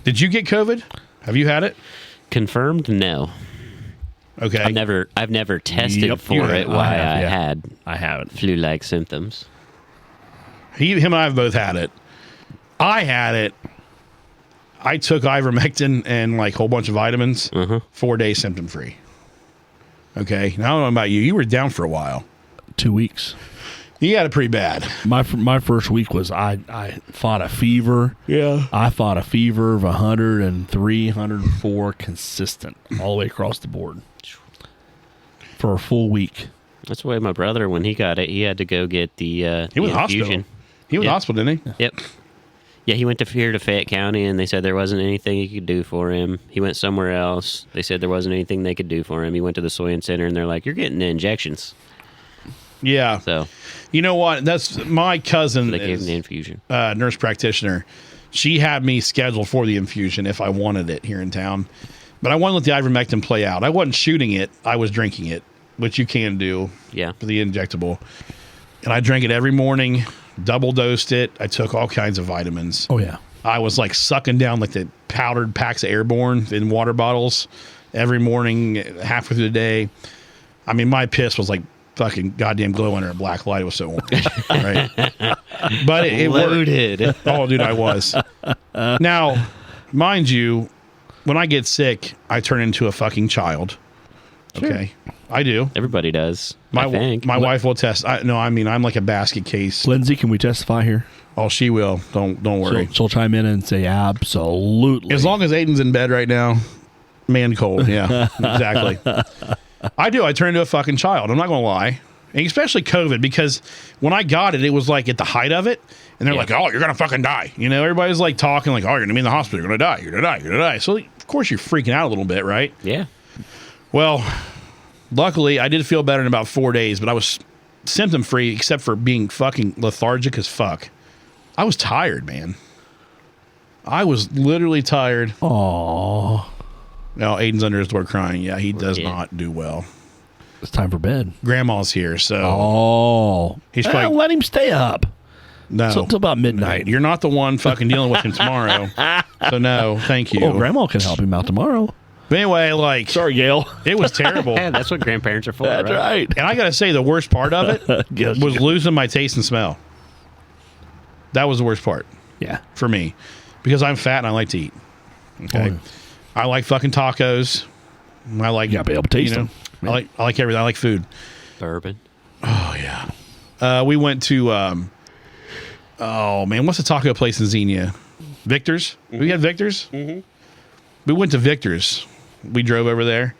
Did you get COVID? Have you had it? Confirmed? No. Okay. I've never tested for it. Why I haven't. Flu-like symptoms. Him and I have both had it. I had it. I took ivermectin and like a whole bunch of vitamins. 4 days symptom free. Okay. Now I don't know about you. You were down for a while. 2 weeks. You had it pretty bad. My first week was I fought a fever. Yeah. I fought a fever of 103, 104 consistent all the way across the board for a full week. That's the way my brother, when he got it, he had to go get the He was in infusion. hospital. He was in hospital, didn't he? Yep. Yeah, he went here to Fayette County, and they said there wasn't anything you could do for him. He went somewhere else. They said there wasn't anything they could do for him. He went to the Soy Center, and they're like, "You're getting the injections." Yeah. So, you know what? That's my cousin. they gave him the infusion. Nurse practitioner. She had me scheduled for the infusion if I wanted it here in town, but I wanted to let the ivermectin play out. I wasn't shooting it; I was drinking it, which you can do. Yeah. For the injectable, and I drank it every morning. Double dosed it. I took all kinds of vitamins. Oh, yeah. I was like sucking down like the powdered packs of Airborne in water bottles every morning, halfway through the day. I mean, my piss was like fucking goddamn glow under a black light. It was so orange, right? But it Loaded. worked. Oh, dude, I was. Now, mind you, when I get sick, I turn into a fucking child. Okay, I do. Everybody does. My I think. wife will test. I'm like a basket case. Lindsay, can we testify here? Oh, she will. Don't worry. She'll chime in and say absolutely. As long as Aiden's in bed right now, man cold. Yeah, exactly. I do. I turn into a fucking child. I'm not going to lie. And especially COVID, because when I got it, it was like at the height of it. And they're like, oh, you're going to fucking die. Everybody's like talking like, oh, you're going to be in the hospital. You're going to die. You're going to die. You're going to die. So, of course, you're freaking out a little bit, right? Yeah. Well, luckily, I did feel better in about 4 days, but I was symptom free except for being fucking lethargic as fuck. I was tired, man. I was literally tired. Oh, No, Aiden's under his door crying. Yeah, he does not do well. it's time for bed. Grandma's here, so Oh, he's probably let him stay up. no Until about midnight. You're not the one fucking dealing with him tomorrow. So no, thank you. Oh, Grandma can help him out tomorrow. But anyway, like, Sorry, Gail. it was terrible. Yeah, that's what grandparents are for. That's right. And I got to say, the worst part of it Yes, was losing my taste and smell. That was the worst part Yeah. for me because I'm fat and I like to eat. Okay. Oh. I like fucking tacos. I like, You gotta be able to taste them. I like everything. I like food. Bourbon. Oh, yeah. We went to, oh, man, what's the taco place in Xenia? Victor's? We had Victor's? Mm-hmm. We went to Victor's. We drove over there.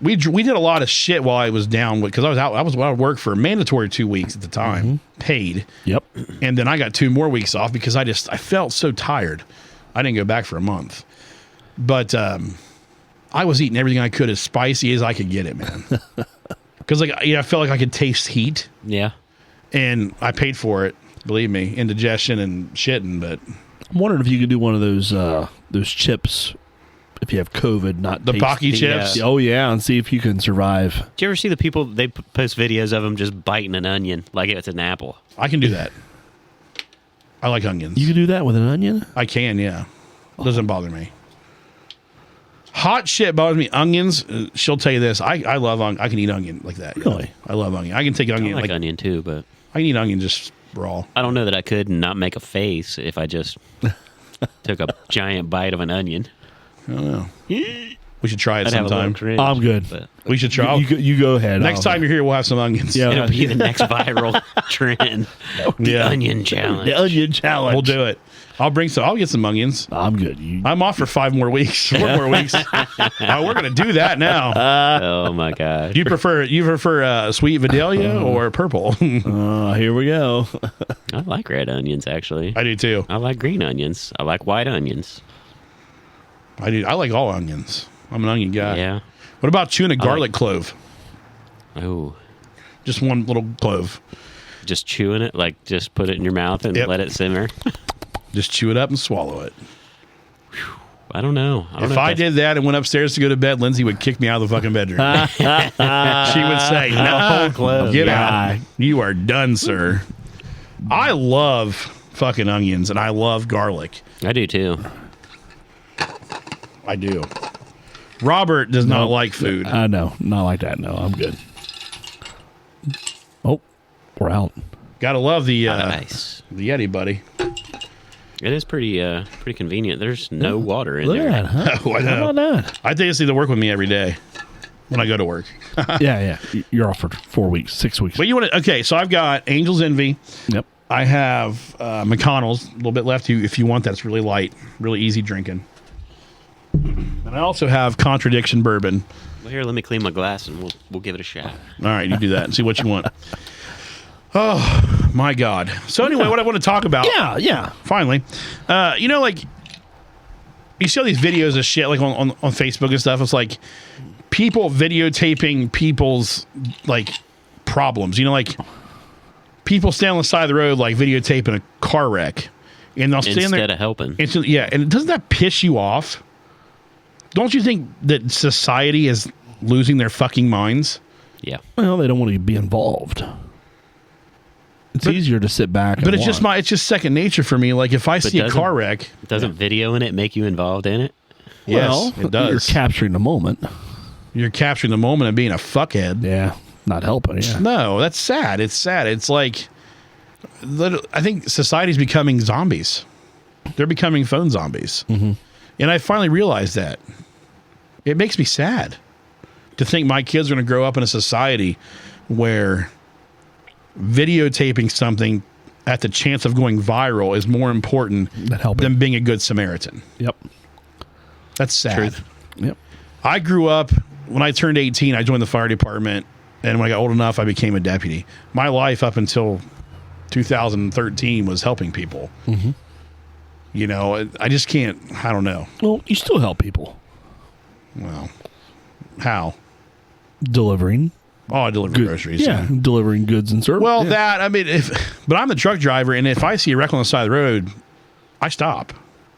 we did a lot of shit while I was down because I was out of work for a mandatory 2 weeks at the time, paid. Yep. And then I got 2 more weeks off because I felt so tired. I didn't go back for a month. But I was eating everything I could as spicy as I could get it, man. Because I felt like I could taste heat. Yeah. And I paid for it, believe me, indigestion and shitting. But I'm wondering if you could do one of those chips if you have COVID, not the taste- Pocky chips. Oh yeah, and see if you can survive. Do you ever see the people, they post videos of them just biting an onion like it's an apple? I can do that. I like onions. You can do that with an onion? I can, yeah. Doesn't bother me. Hot shit bothers me. Onions, she'll tell you this. I love onion. I can eat onion like that. Really? I love onion. I can take onion. I like onion too, but I can eat onion just raw. I don't know that I could not make a face if I just took a giant bite of an onion. I don't know. We should try it I'd have a little sometime. cringe, I'm good. but We should try. You go ahead. Next time you're here, we'll have some onions. Yeah. it'll be the next viral trend. The Yeah. onion challenge. the onion challenge. We'll do it. I'll get some onions. I'm good. I'm off for 5 more weeks. 4 more weeks. We're gonna do that now. Oh my god. Do you prefer sweet Vidalia or purple? Here we go. I like red onions actually. I do too. I like green onions. I like white onions. I do. I like all onions. I'm an onion guy. Yeah. What about chewing a garlic clove? Oh. Just one little clove. Just chewing it, like just put it in your mouth and Yep. let it simmer. Just chew it up and swallow it. I don't know. If I did that and went upstairs to go to bed, Lindsay would kick me out of the fucking bedroom. She would say, "No, clove. get Yeah. out. You are done, sir." I love fucking onions and I love garlic. I do too. I do. Robert does not Nope. like food. No, not like that. No, I'm good. Oh, we're out. Gotta love the Nice. the Yeti, buddy. It is pretty convenient. There's no water in Look there. at that. Huh? Oh, I How know. about that? I think it's to work with me every day when I go to work. Yeah. You're off for 4 weeks, 6 weeks. But you want to? Okay, so I've got Angel's Envy. Yep. I have McConnell's, a little bit left if you want that. It's really light, really easy drinking. And I also have Contradiction Bourbon. Well, here, let me clean my glass and we'll give it a shot. All right, you do that and see what you want. Oh, my God. So anyway, what I want to talk about, Yeah. finally, like, you see all these videos of shit, like, on Facebook and stuff. It's like people videotaping people's, like, problems. Like, people stand on the side of the road, like, videotaping a car wreck. And they'll stand there. Instead of helping. And doesn't that piss you off? Don't you think that society is losing their fucking minds? Yeah. Well, they don't want to be involved. It's easier to sit back. But and it's just second nature for me. Like if I see a car wreck, Doesn't video in it make you involved in it? yes, it does. You're capturing the moment. You're capturing the moment of being a fuckhead. Yeah, not helping. Yeah. No, that's sad. It's sad. It's like I think society's becoming zombies. They're becoming phone zombies. Mm-hmm. And I finally realized that. It makes me sad to think my kids are going to grow up in a society where videotaping something at the chance of going viral is more important than being a good Samaritan. Yep. That's sad. Truth. Yep. I grew up, when I turned 18, I joined the fire department. And when I got old enough, I became a deputy. My life up until 2013 was helping people. Mm-hmm. I just can't, I don't know. Well, you still help people. Well, how? Delivering. Oh, I deliver groceries. Yeah, delivering goods and services. Well, but I'm the truck driver, and if I see a wreck on the side of the road, I stop.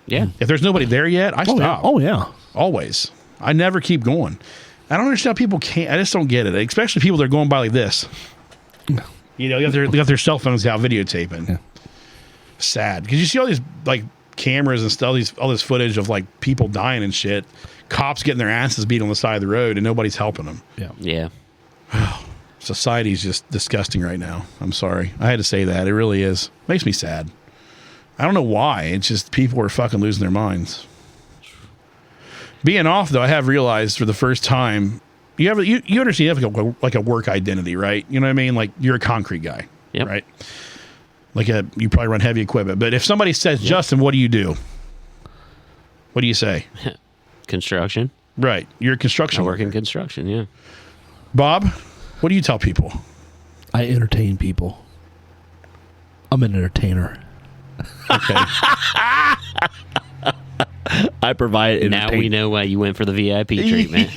Yeah. If there's nobody there yet, I stop. Oh, yeah. Always. I never keep going. I don't understand how people can't. I just don't get it, especially people that are going by like this. They got their cell phones out videotaping. Yeah. Sad. Because you see all these, like, cameras and stuff, all this footage of, like, people dying and shit. Cops getting their asses beat on the side of the road, and nobody's helping them. Yeah. Yeah. Society's just disgusting right now. I'm sorry. I had to say that. It really is. Makes me sad. I don't know why. It's just people are fucking losing their minds. Being off, though, I have realized for the first time, you understand you have like a work identity, right? You know what I mean? Like you're a concrete guy, Yep. right? You probably run heavy equipment. But if somebody says, Justin, what do you do? What do you say? Construction. Right. You're a construction I work in worker. construction, yeah. Bob, what do you tell people? I entertain people. I'm an entertainer. Okay. I provide Now we know why you went for the VIP treatment.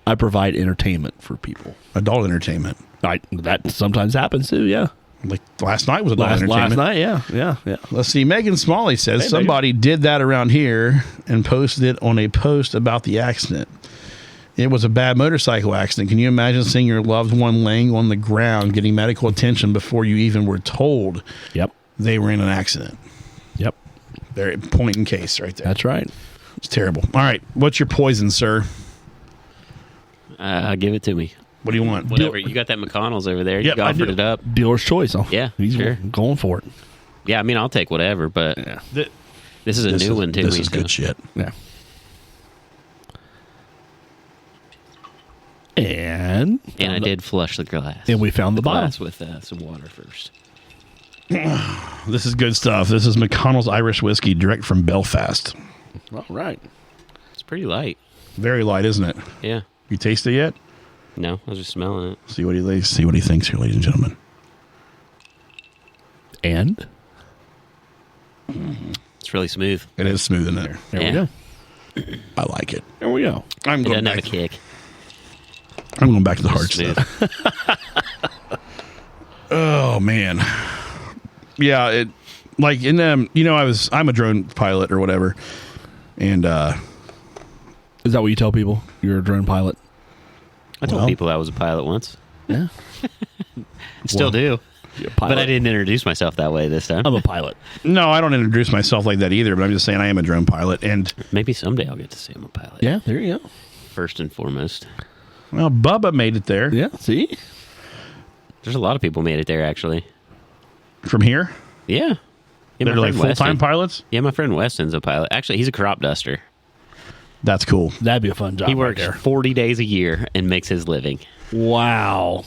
I provide entertainment for people. Adult entertainment. That sometimes happens too. Yeah. Like last night was adult entertainment. Last night. Yeah. Let's see. Megan Smalley says Hey, somebody did that around here and posted it on a post about the accident. It was a bad motorcycle accident. Can you imagine seeing your loved one laying on the ground getting medical attention before you even were told Yep. they were in an accident? Yep. They're point in case right there. That's right. It's terrible. All right. What's your poison, sir? Give it to me. What do you want? Whatever. You got that McConnell's over there. You Yep, I offered do. it up. Dealer's choice. Oh, Yeah, he's sure. going for it. Yeah, I mean, I'll take whatever, but Th- this is a new one to This me. is so- good shit. Yeah. And And I did flush the glass. And we found the bottle. glass with some water first. This is good stuff. This is McConnell's Irish whiskey direct from Belfast. All right. It's pretty light. Very light, isn't it? Yeah. You taste it yet? No, I was just smelling it. See what he thinks here, ladies and gentlemen. And It's really smooth. It is smooth in there. there Yeah. we go. I like it. There we go. I'm It going doesn't have a back. kick. I'm going back to the hard Smooth. stuff. Oh man, yeah. It like in I'm a drone pilot or whatever, and Is that what you tell people? You're a drone pilot. I told Well. people I was a pilot once. Yeah. Still do. You're a pilot. But I didn't introduce myself that way this time. I'm a pilot. no, I don't introduce myself like that either. But I'm just saying I am a drone pilot, and Maybe someday I'll get to say I'm a pilot. Yeah. There you go. First and foremost. well, Bubba made it there Yeah. See. There's a lot of people made it there, actually. from here. Yeah. Yeah, They're my like friend full time Weston. pilots. Yeah, my friend Weston's a pilot. Actually, he's a crop duster. That's cool. That'd be a fun job. He right works there. 40 days a year and makes his living. Wow.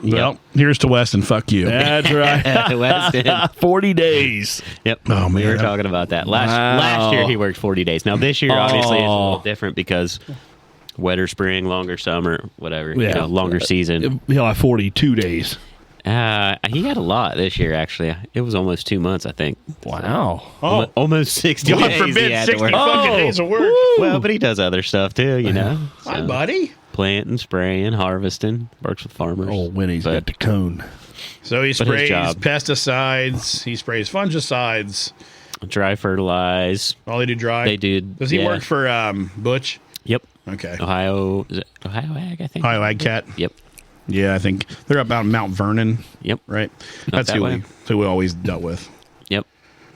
Well, here's to Weston. Fuck you. That's right. Weston. 40 days. Yep. Oh, We were man. talking about that. Wow. Last year he worked 40 days. Now this year obviously it's a Oh. little different because wetter spring, longer summer, whatever. Yeah. Longer season. He'll have 42 days. He had a lot this year actually. It was almost 2 months, I think. Wow. Oh, Almost 60 God days forbid, he had to 60 work. fucking Oh. days of work. Well, but he does other stuff too, you know. Hi, So, buddy. planting, spraying, harvesting, works with farmers. Oh, Winnie's But- got the cone. So he But his sprays job. pesticides. He sprays fungicides. Dry fertilize. All they do dry. They do. Does he yeah. work for Butch? Yep. Okay. Ohio. Is it Ohio Ag? I think. Ohio Ag Cat. Yep. Yeah, I think they're about Mount Vernon, Yep. right? Not That's that who way. we always dealt with. Yep.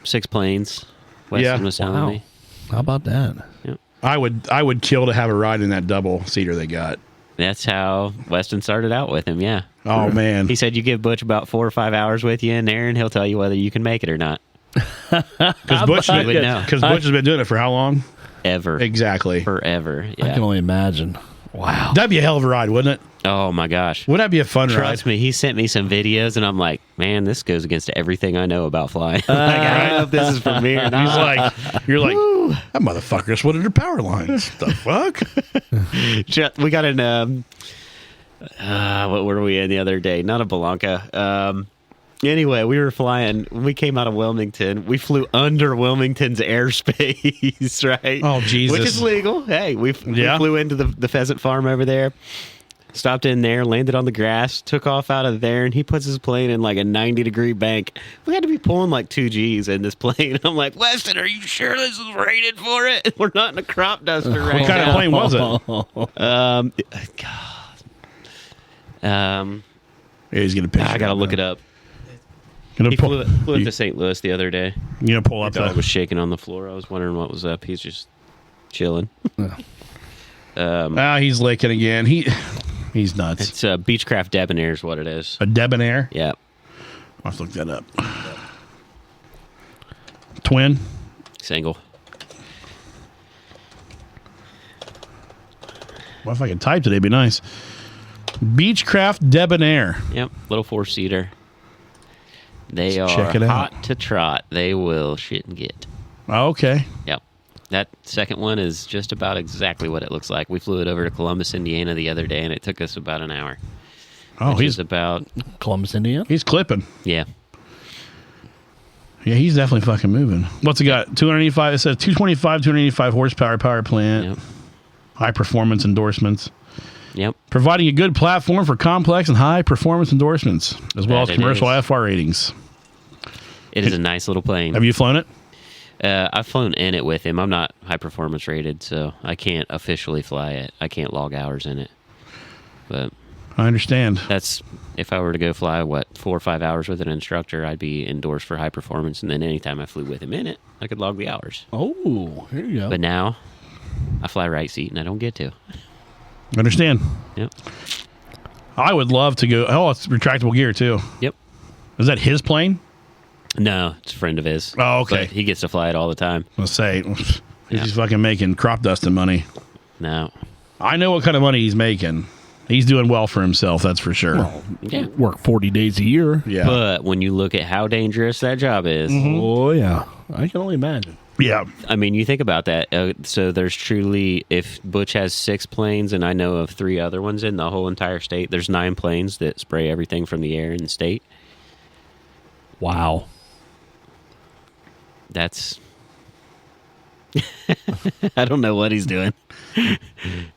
6 Plains. Weston Yeah. was telling Wow. me. How about that? Yep. I would kill to have a ride in that double seater they got. That's how Weston started out with him. Yeah. Oh man, He said you give Butch about 4 or 5 hours with you in there, and he'll tell you whether you can make it or not. because Butch, I would know. Butch has been doing it for how long? Ever. Exactly. Forever. I Yeah. can only imagine. Wow. That'd be a hell of a ride, wouldn't it? Oh my gosh. Wouldn't that be a fun Trust ride? me, he sent me some videos, and I'm like, man, this goes against everything I know about flying. Like, I don't know if this is for me or He's not. like, you're like, that motherfucker just wanted her power lines. The fuck? We got an what were we in the other day? Not a Belanca. Anyway, we were flying. When we came out of Wilmington, we flew under Wilmington's airspace, right? Oh, Jesus. Which is legal. Hey, we Yeah. flew into the pheasant farm over there. Stopped in there, landed on the grass, took off out of there, and he puts his plane in like a 90-degree bank. We had to be pulling like 2 Gs in this plane. I'm like, Weston, are you sure this is rated for it? We're not in a crop duster right What kind now. of plane was it? God. Yeah, he's gonna pitch. I gotta look it up. Gonna He pull, flew it you, to St. Louis the other day. you gonna pull up Dog the was shaking on the floor. I was wondering what was up. He's just chilling. he's licking again. He's nuts. It's Beechcraft Debonair is what it is. A debonair. Yeah. I'll have to look that up. Twin. Single. Well, if I could type today, it'd be nice. Beechcraft Debonair. Yep. Little 4-seater. They Let's are check it out. hot to trot. They will shit and get. Oh, okay. Yep. That second one is just about exactly what it looks like. We flew it over to Columbus, Indiana the other day, and it took us about an hour. Oh, he's about Columbus, Indiana? He's clipping. Yeah. Yeah, he's definitely fucking moving. What's it got? 285. It says 225 horsepower power plant. Yep. High performance endorsements. Yep. Providing a good platform for complex and high performance endorsements, as well as That it commercial is. FR ratings. It is a nice little plane. Have you flown it? I've flown in it with him. I'm not high performance rated, so I can't officially fly it. I can't log hours in it. But I understand. that's if I were to go fly 4 or 5 hours with an instructor, I'd be endorsed for high performance, and then anytime I flew with him in it, I could log the hours. Oh, here you go. But now I fly right seat and I don't get to. Understand. Yep. I would love to go. Oh, it's retractable gear too. Yep. Is that his plane? No, it's a friend of his. Oh, okay. But he gets to fly it all the time. Let's say Yeah. he's fucking making crop dusting money. No. I know what kind of money he's making. He's doing well for himself, that's for sure. Well, Yeah. work 40 days a year. Yeah. But when you look at how dangerous that job is, Oh, yeah. I can only imagine. Yeah. I mean, you think about that. So there's truly, if Butch has 6 planes and I know of 3 other ones in the whole entire state, there's 9 planes that spray everything from the air in the state. Wow. That's... I don't know what he's doing.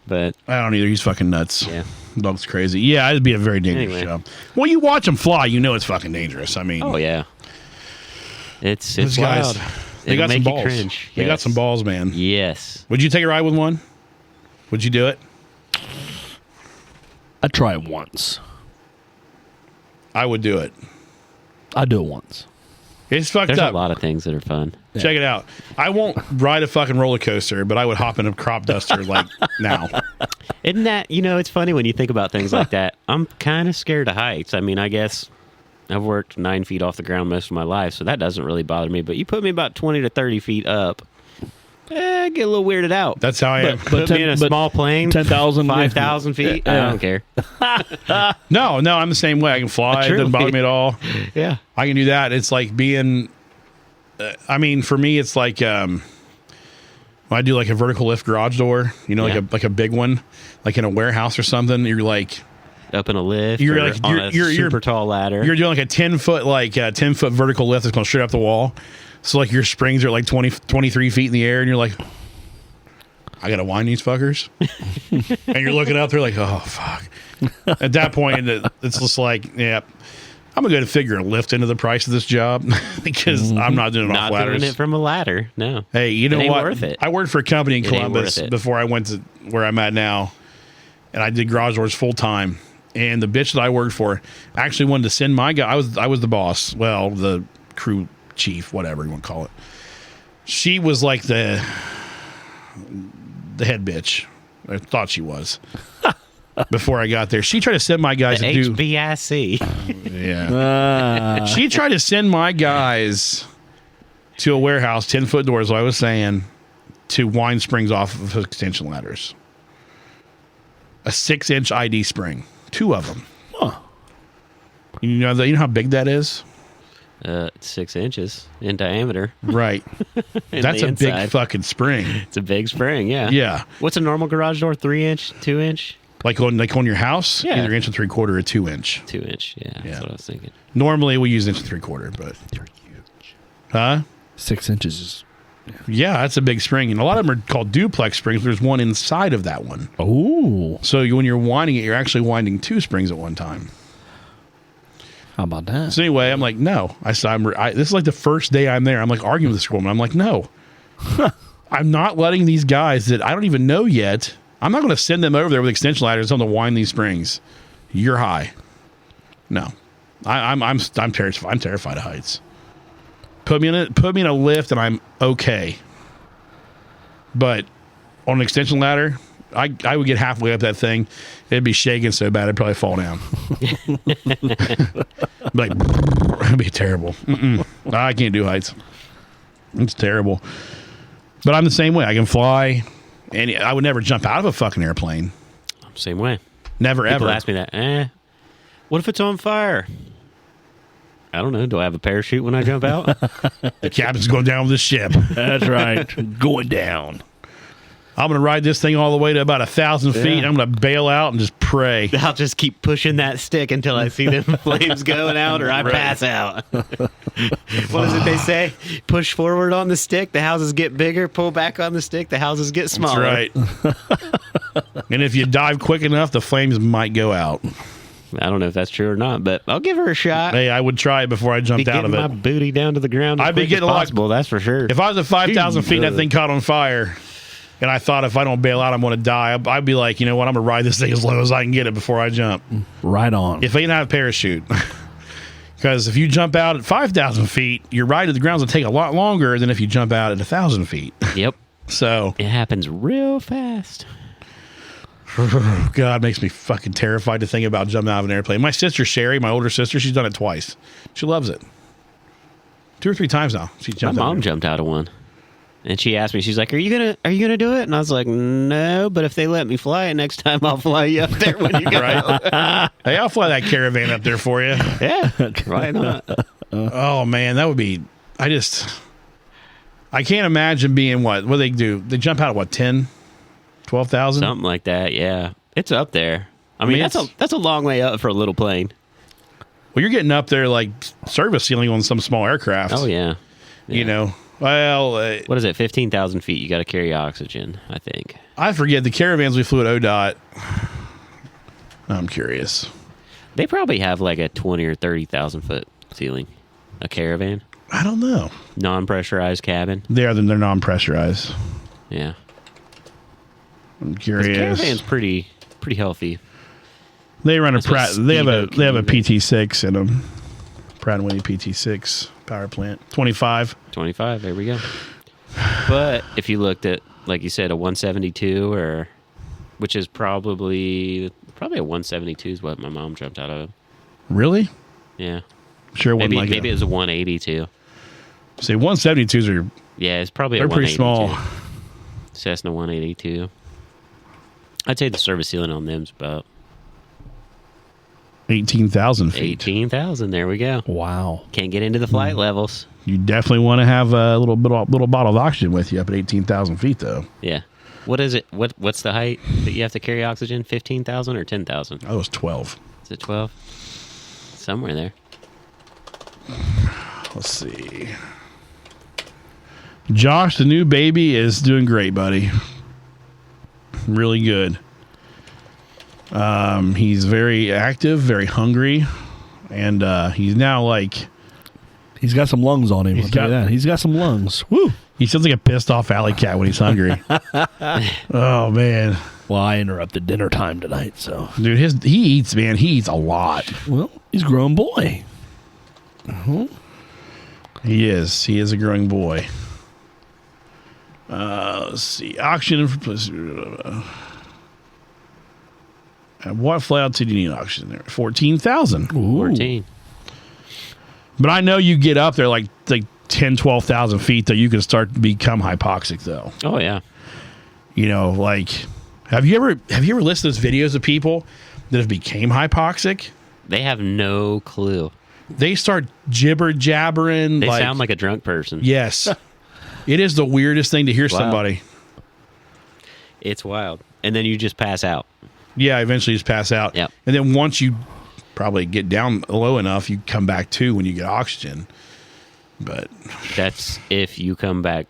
But, I don't either. He's fucking nuts. yeah. Dog's crazy. Yeah, it'd be a very dangerous Anyway. job. Well, you watch him fly, you know it's fucking dangerous. I mean, Oh, yeah. It's those guys, wild. they It'll got some make you balls. cringe. They got Yes. some balls, man. Yes. Would you take a ride with one? Would you do it? I'd try it once. I would do it. I'd do it once. It's fucked There's up. a lot of things that are fun. Check it out. I won't ride a fucking roller coaster, but I would hop in a crop duster like now. Isn't that, it's funny when you think about things like that. I'm kind of scared of heights. I mean, I guess I've worked 9 feet off the ground most of my life, so that doesn't really bother me. But you put me about 20 to 30 feet up, I get a little weirded out. That's how I am. Put me in a small plane, 10,000 5,000 feet, I don't care. No, I'm the same way. I can fly. It doesn't bother me at all. Yeah. I can do that. It's like being, for me, it's like when I do like a vertical lift garage door, Yeah. like a big one, like in a warehouse or something. You're like, Up in a lift, You're or like- on a you're- super tall ladder. you're doing like a 10-foot vertical lift that's going straight up the wall. So like your springs are like 23 feet in the air, and you're like, I gotta wind these fuckers. And you're looking up, they're like, oh fuck. At that point, it's just like, yeah, I'm gonna go to figure a lift into the price of this job because I'm not doing it off Not ladders. doing it from a ladder, no. Hey, you know It ain't what? worth it. I worked for a company in It ain't Columbus worth it. before I went to where I'm at now, and I did garage doors full time. And the bitch that I worked for actually wanted to send my guy. I was the boss. Well, the crew chief, whatever you want to call it. She was like the head bitch. I thought she was. Before I got there, she tried to send my guys The to do. HBIC. Yeah. She tried to send my guys to a warehouse, 10-foot doors, like I was saying, to wind springs off of extension ladders. A 6-inch ID spring. 2 of them. Huh. You know how big that is? It's 6 inches in diameter. Right. in That's the a big inside. fucking spring. It's a big spring, yeah. Yeah. What's a normal garage door? 3-inch, 2-inch, Like on your house, Yeah. either 1 3/4 or 2-inch. 2-inch. Yeah, Yeah. that's what I was thinking. Normally we use 1 3/4, but They're huge. huh? 6 inches is. Yeah, that's a big spring, and a lot of them are called duplex springs. There's one inside of that one. Oh. So when you're winding it, you're actually winding 2 springs at one time. How about that? So anyway, I'm like, no. I said, this is like the first day I'm there. I'm like arguing with this woman. I'm like, no. I'm not letting these guys that I don't even know yet. I'm not going to send them over there with extension ladders on to wind these springs. You're high. No, I'm terrified of heights. Put me in a lift and I'm okay. But on an extension ladder, I would get halfway up that thing. It'd be shaking so bad I'd probably fall down. Like, it'd be terrible. I can't do heights. It's terrible. But I'm the same way. I can fly, and I would never jump out of a fucking airplane. Same way. Never People ever. ask me that. What if it's on fire? I don't know. Do I have a parachute when I jump out? The captain's going down with the ship. That's right. Going down. I'm going to ride this thing all the way to about 1,000 feet. I'm going to bail out and just pray. I'll just keep pushing that stick until I see them flames going out or I pass out. What is it they say? Push forward on the stick, the houses get bigger. Pull back on the stick, the houses get smaller. That's right. And if you dive quick enough, the flames might go out. I don't know if that's true or not, but I'll give her a shot. Hey, I would try it before I jumped out of it. My booty down to the ground as I'd be quick getting as a lot- possible, that's for sure. If I was at 5,000 feet and that thing caught on fire, and I thought if I don't bail out, I'm going to die, I'd be like, you know what? I'm going to ride this thing as low as I can get it before I jump. Right on. If I didn't have a parachute. Because if you jump out at 5,000 feet, your ride to the ground will take a lot longer than if you jump out at 1,000 feet. Yep. So, It happens real fast. God, makes me fucking terrified to think about jumping out of an airplane. My sister, Sherry, my older sister, she's done it twice. She loves it. 2 or 3 times now. She My jumped out. mom jumped out of one. And she asked me, she's like, are you gonna do it? And I was like, no, but if they let me fly it next time, I'll fly you up there when you go. Right? Hey, I'll fly that caravan up there for you. Yeah, why not? Oh, man, that would be... I can't imagine being what do they do? They jump out at what, 10? 12,000? Something like that, yeah. It's up there. I mean, it's- that's a long way up for a little plane. Well, you're getting up there like service ceiling on some small aircraft. Oh, yeah. You know, well, What is it, 15,000 feet? You got to carry oxygen, I think. I forget the caravans we flew at ODOT. I'm curious. They probably have like a 20 or 30,000 foot ceiling. A caravan. I don't know. Non-pressurized cabin. They're non-pressurized. Yeah. I'm 'Cause curious. caravan's pretty healthy. They run a That's what Pratt. They have a Steve-O can PT6 in them. Pratt and Whitney PT6 power plant. 25. 25, there we go. But if you looked at, like you said, a 172 which is probably a 172 is what my mom jumped out of. Really? Yeah. Sure. It Maybe wasn't like it was a 182. See, 172s are Yeah, it's probably they're a pretty 182. small. Cessna 182. I'd say the service ceiling on them's about 18,000 feet. 18,000. There we go. Wow. Can't get into the flight levels. You definitely want to have a little bottle of oxygen with you up at 18,000 feet, though. Yeah. What is it? What's the height that you have to carry oxygen? 15,000 or 10,000? That was 12. Is it 12? Somewhere there. Let's see. Josh, the new baby, is doing great, buddy. Really good. He's very active, very hungry, and he's now like... He's got some lungs on him. I'll tell you that. He's got some lungs. Woo! He sounds like a pissed off alley cat when he's hungry. Oh, man. Well, I interrupted dinner time tonight, so. Dude, he eats, man. He eats a lot. Well, he's a grown boy. He is. He is a growing boy. Let's see. Oxygen. At what flight altitude do you need oxygen there? 14,000. 14. But I know you get up there like 10, 12,000 feet, though, you can start to become hypoxic, though. Oh, yeah. You know, like, have you ever listened to those videos of people that have became hypoxic? They have no clue. They start jibber jabbering. They sound like a drunk person. Yes. It is the weirdest thing to hear somebody. It's wild. And then you just pass out. Yeah, eventually you just pass out. Yep. And then once you probably get down low enough, you come back to when you get oxygen. But That's if you come back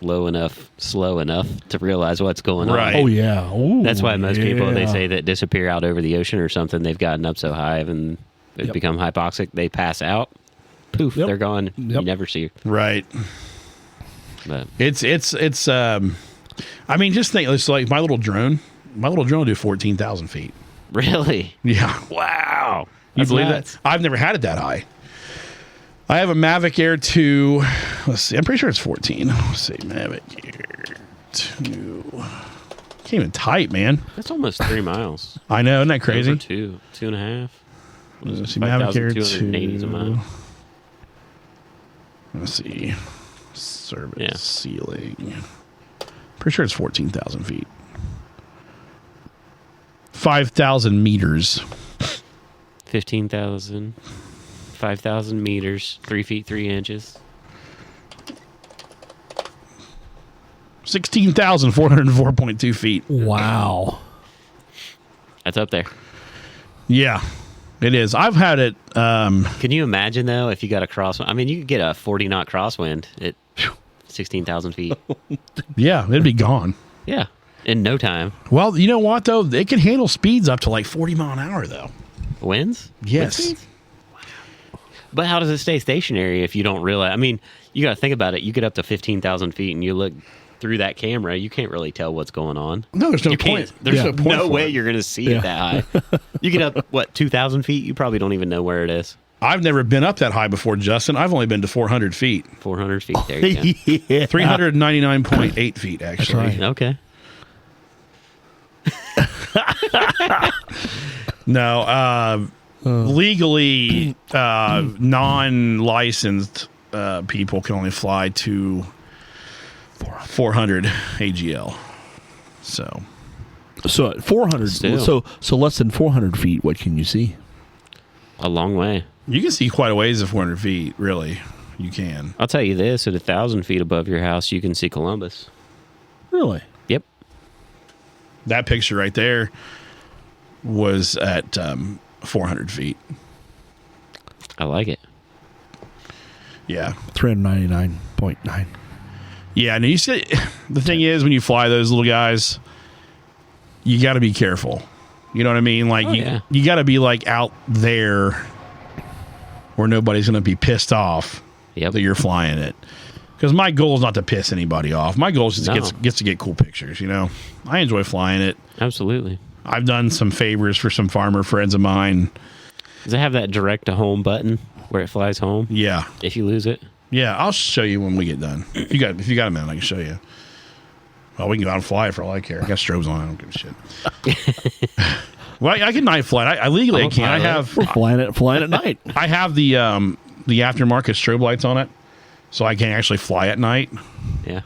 low enough, slow enough to realize what's going Right. on. Oh, yeah. Ooh, That's why most people, they yeah. say that disappear out over the ocean or something, they've gotten up so high and they've Yep. become hypoxic, they pass out. Poof, Yep. they're gone. You Yep. never see. right. But It's I mean, just think, it's like my little drone will do 14,000 feet. really? Yeah. Wow. You That's believe nuts. that? I've never had it that high. I have a Mavic Air 2. Let's see. I'm pretty sure it's 14. Let's see. Mavic Air 2. Can't even type, man. That's almost 3 miles. I know. Isn't that crazy? Over 2.5. Let's see. Mavic Air 5,280 is a 2. mile. Let's see. Service Yeah. ceiling. Pretty sure it's 14,000 feet. 5,000 meters. 15,000. 5,000 meters, 3 feet 3 inches. 16,404.2 feet. Wow. That's up there. Yeah, it is. I've had it. Can you imagine, though, if you got a crosswind? I mean, you could get a 40-knot crosswind at 16,000 feet. Yeah, it'd be gone. Yeah, in no time. Well, you know what, though? It can handle speeds up to like 40 mile an hour, though. Winds? Yes. Wind speeds? But how does it stay stationary if you don't realize? I mean, you got to think about it. You get up to 15,000 feet and you look through that camera, you can't really tell what's going on. No, there's no You point. can't. There's Yeah. no for way it. you're going to see it that high. You get up, 2,000 feet? You probably don't even know where it is. I've never been up that high before, Justin. I've only been to 400 feet. 400 feet. There you go. Yeah. 399.8 feet, actually. right. Okay. No, legally, non-licensed people can only fly to 400 AGL. So So at 400, Still. so less than 400 feet, what can you see? A long way. you can see quite a ways at 400 feet, really. You can. I'll tell you this, at 1,000 feet above your house, you can see Columbus. Really? Yep. That picture right there was at 400 feet. I like it. Yeah. 399.9. Yeah, and you see, the thing is, when you fly those little guys, you got to be careful. You know what I mean? Like, yeah. you got to be, like, out there where nobody's going to be pissed off Yep. that you're flying it. Because my goal is not to piss anybody off. My goal is just to get cool pictures, you know? I enjoy flying it. Absolutely. I've done some favors for some farmer friends of mine. Does it have that direct-to-home button where it flies home Yeah. if you lose it? Yeah, I'll show you when we get done. If you got a minute, I can show you. Well, we can go out and fly for all I care. I got strobes on. I don't give a shit. Well, I can night flight. I legally I'm a can't. We're flying at night. I have the aftermarket strobe lights on it, so I can actually fly at night. Yeah.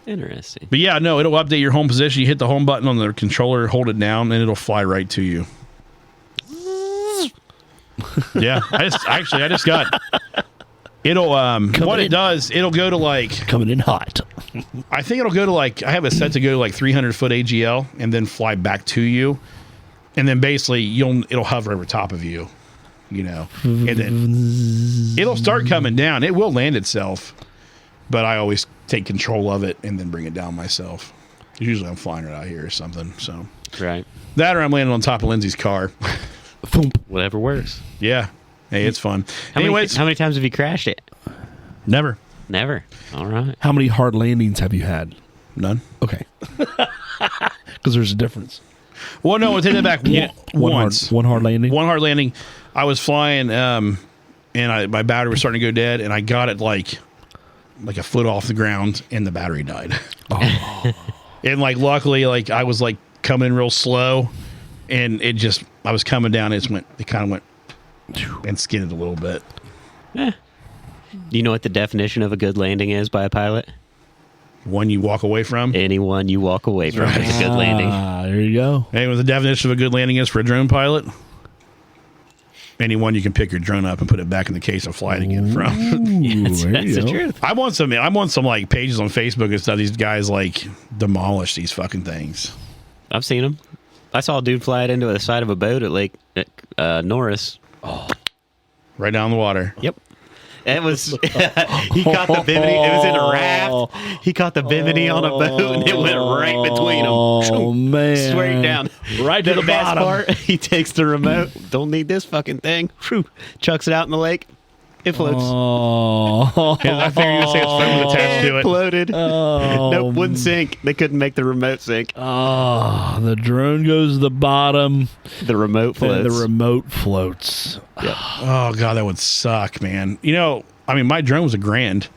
Interesting. But yeah, no, it'll update your home position. You hit the home button on the controller, hold it down, and it'll fly right to you. Yeah, I just got. It'll what it does, it'll go to like, Coming in hot. I think it'll go to like, I have it set to go to like 300 foot AGL and then fly back to you, and then basically it'll hover over top of you, you know, and then it'll start coming down. It will land itself, but I always take control of it and then bring it down myself. Usually I'm flying it out here or something. So Right. that, or I'm landing on top of Lindsay's car. Whatever works. Yeah, hey, it's fun. How Anyways, many times have you crashed it? never, Never. All right. How many hard landings have you had? none. Okay. Because there's a difference. Well, no, I'll take that back. Once. One hard landing. One hard landing. I was flying, and my battery was starting to go dead, and I got it like a foot off the ground, and the battery died. Oh. And like, luckily, like I was like coming real slow, and I was coming down. It kind of went and skidded a little bit. Do you know what the definition of a good landing is by a pilot? One you walk away from. Anyone you walk away from is a good landing. There you go. Hey, what the definition of a good landing is for a drone pilot? Anyone you can pick your drone up and put it back in the case and fly it again from. Yes, there that's you the go. truth. I want some like pages on Facebook and stuff. These guys like demolish these fucking things. I've seen them. I saw a dude fly it into the side of a boat at Lake Norris. Right down the water. Yep. It was, he caught the bimini. It was in a raft. He caught the bimini on a boat and it went right between them. Oh, man. Straight down. Right to the best bottom. part, he takes the remote. Don't need this fucking thing. Whew. Chucks it out in the lake. It floats. Oh. And I figured you would say it's phone attached to it. Floated. Oh. Nope, wouldn't sink. They couldn't make the remote sink. Oh, the drone goes to the bottom. The remote floats. And the remote floats. Oh god, that would suck, man. You know, I mean, my drone was $1,000.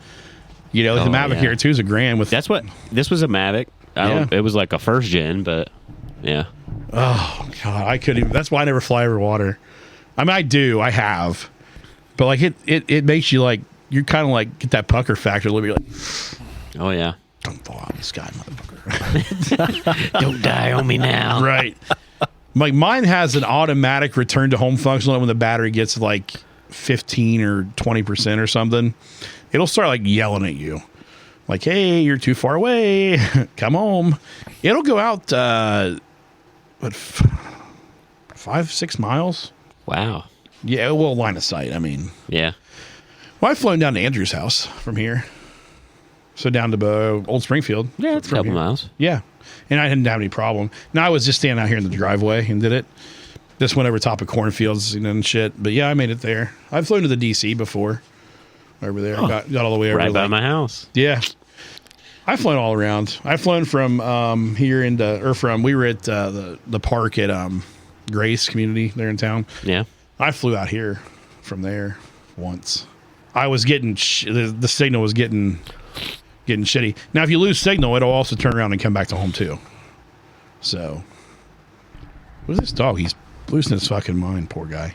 You know, like the Oh, Mavic yeah. here too is $1,000 with. This was a Mavic. It was like a first gen, but yeah. Oh god, I couldn't even. That's why I never fly over water. I mean, I have, but like it makes you like, you're kind of like get that pucker factor. A little bit like, Oh yeah. don't fall out of the sky, motherfucker. Don't die on me now. Right. Like mine has an automatic return to home function when the battery gets like 15 or 20% or something, it'll start like yelling at you. Like, hey, you're too far away. Come home. It'll go out, 5-6 miles. Wow. Yeah, well, line of sight. I mean, Yeah. well, I've flown down to Andrew's house from here. So down to Old Springfield. Yeah, it's a from couple here. miles. Yeah. And I didn't have any problem. Now, I was just standing out here in the driveway and did it. Just went over top of cornfields and shit. But yeah, I made it there. I've flown to the DC before. Over there. Got all the way over Right to by like, my house. yeah. I've flown all around. I've flown from here we were at the park at Grace Community there in town. Yeah. I flew out here from there once. I was getting the signal was getting shitty. Now, if you lose signal, it'll also turn around and come back to home too. So, what's this dog? He's losing his fucking mind, poor guy.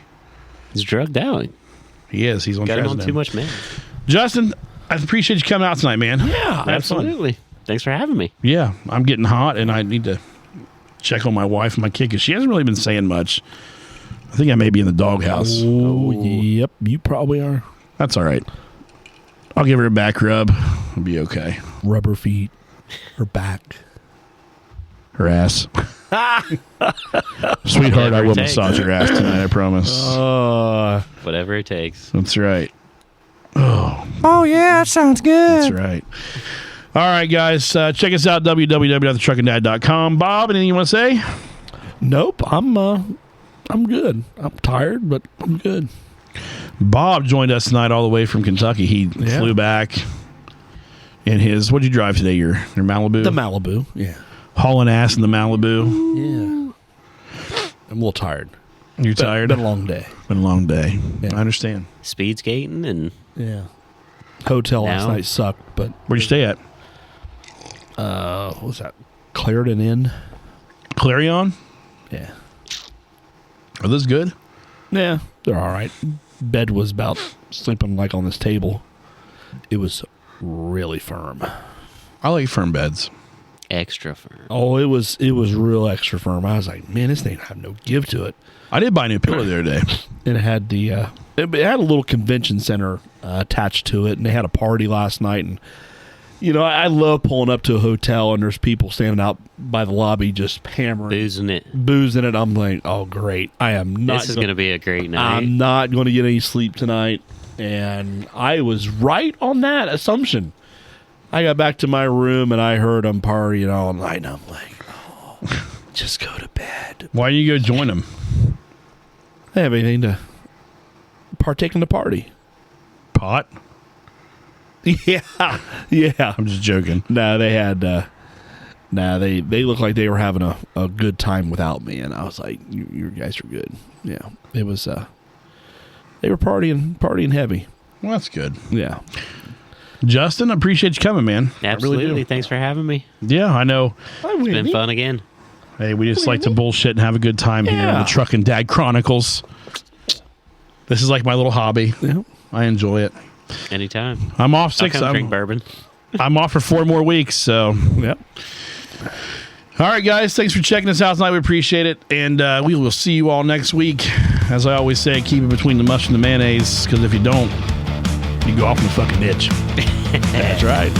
He's drugged out. He is. He's on Got him on Trazodone. too much, man. Justin, I appreciate you coming out tonight, man. Yeah, Absolutely. Thanks for having me. Yeah, I'm getting hot, and I need to check on my wife and my kid because she hasn't really been saying much. I think I may be in the doghouse. Oh, yep, you probably are. That's all right. I'll give her a back rub. It'll be okay. Rubber feet, her back. Her ass. Sweetheart, I Whatever will it takes. massage your ass tonight, I promise. Whatever it takes. That's right. Oh, yeah, that sounds good. That's right. All right, guys. Check us out, www.truckindad.com. Bob, anything you want to say? Nope, I'm good. I'm tired, but I'm good. Bob joined us tonight all the way from Kentucky. He flew back in his, what'd you drive today? Your Malibu? The Malibu, yeah. Hauling ass in the Malibu. Yeah. I'm a little tired. You're tired? Been a long day. Been a long day. Yeah. I understand. Speed skating and Yeah. Hotel last Now? night sucked, but Where'd you stay at? what was that? Clarendon Inn? Clarion? Yeah. Are those good? Yeah, they're all right. Bed was about sleeping like on this table. It was really firm. I like firm beds. extra firm. Oh, it was real extra firm. I was like, man, this thing have no give to it. I did buy a new pillow the other day. And it had it had a little convention center attached to it, and they had a party last night. And you know, I love pulling up to a hotel and there's people standing out by the lobby just hammering, Boozing it. boozing it. I'm like, oh great, I am not. This is going to be a great night. I'm not going to get any sleep tonight. And I was right on that assumption. I got back to my room and I heard them partying all night. And I'm like, oh, just go to bed. Why didn't you go join them? I have anything to partake in the party. Pot? Yeah, yeah. I'm just joking. No, they had. They looked like they were having a good time without me, and I was like, "You guys are good." Yeah, it was. They were partying heavy. Well, that's good. Yeah. Justin, I appreciate you coming, man. Absolutely. I really do. Thanks for having me. Yeah, I know. It's been fun again. Hey, we just like to bullshit and have a good time here on Yeah. the Truckin Dad Chronicles. This is like my little hobby. Yeah. I enjoy it. Anytime. I'm off I'll come drink I'm, bourbon. I'm off for 4 more weeks, so. Yep. All right, guys. Thanks for checking us out tonight. We appreciate it. And we will see you all next week. As I always say, keep it between the mush and the mayonnaise, because if you don't, you go off in the fucking ditch. That's right.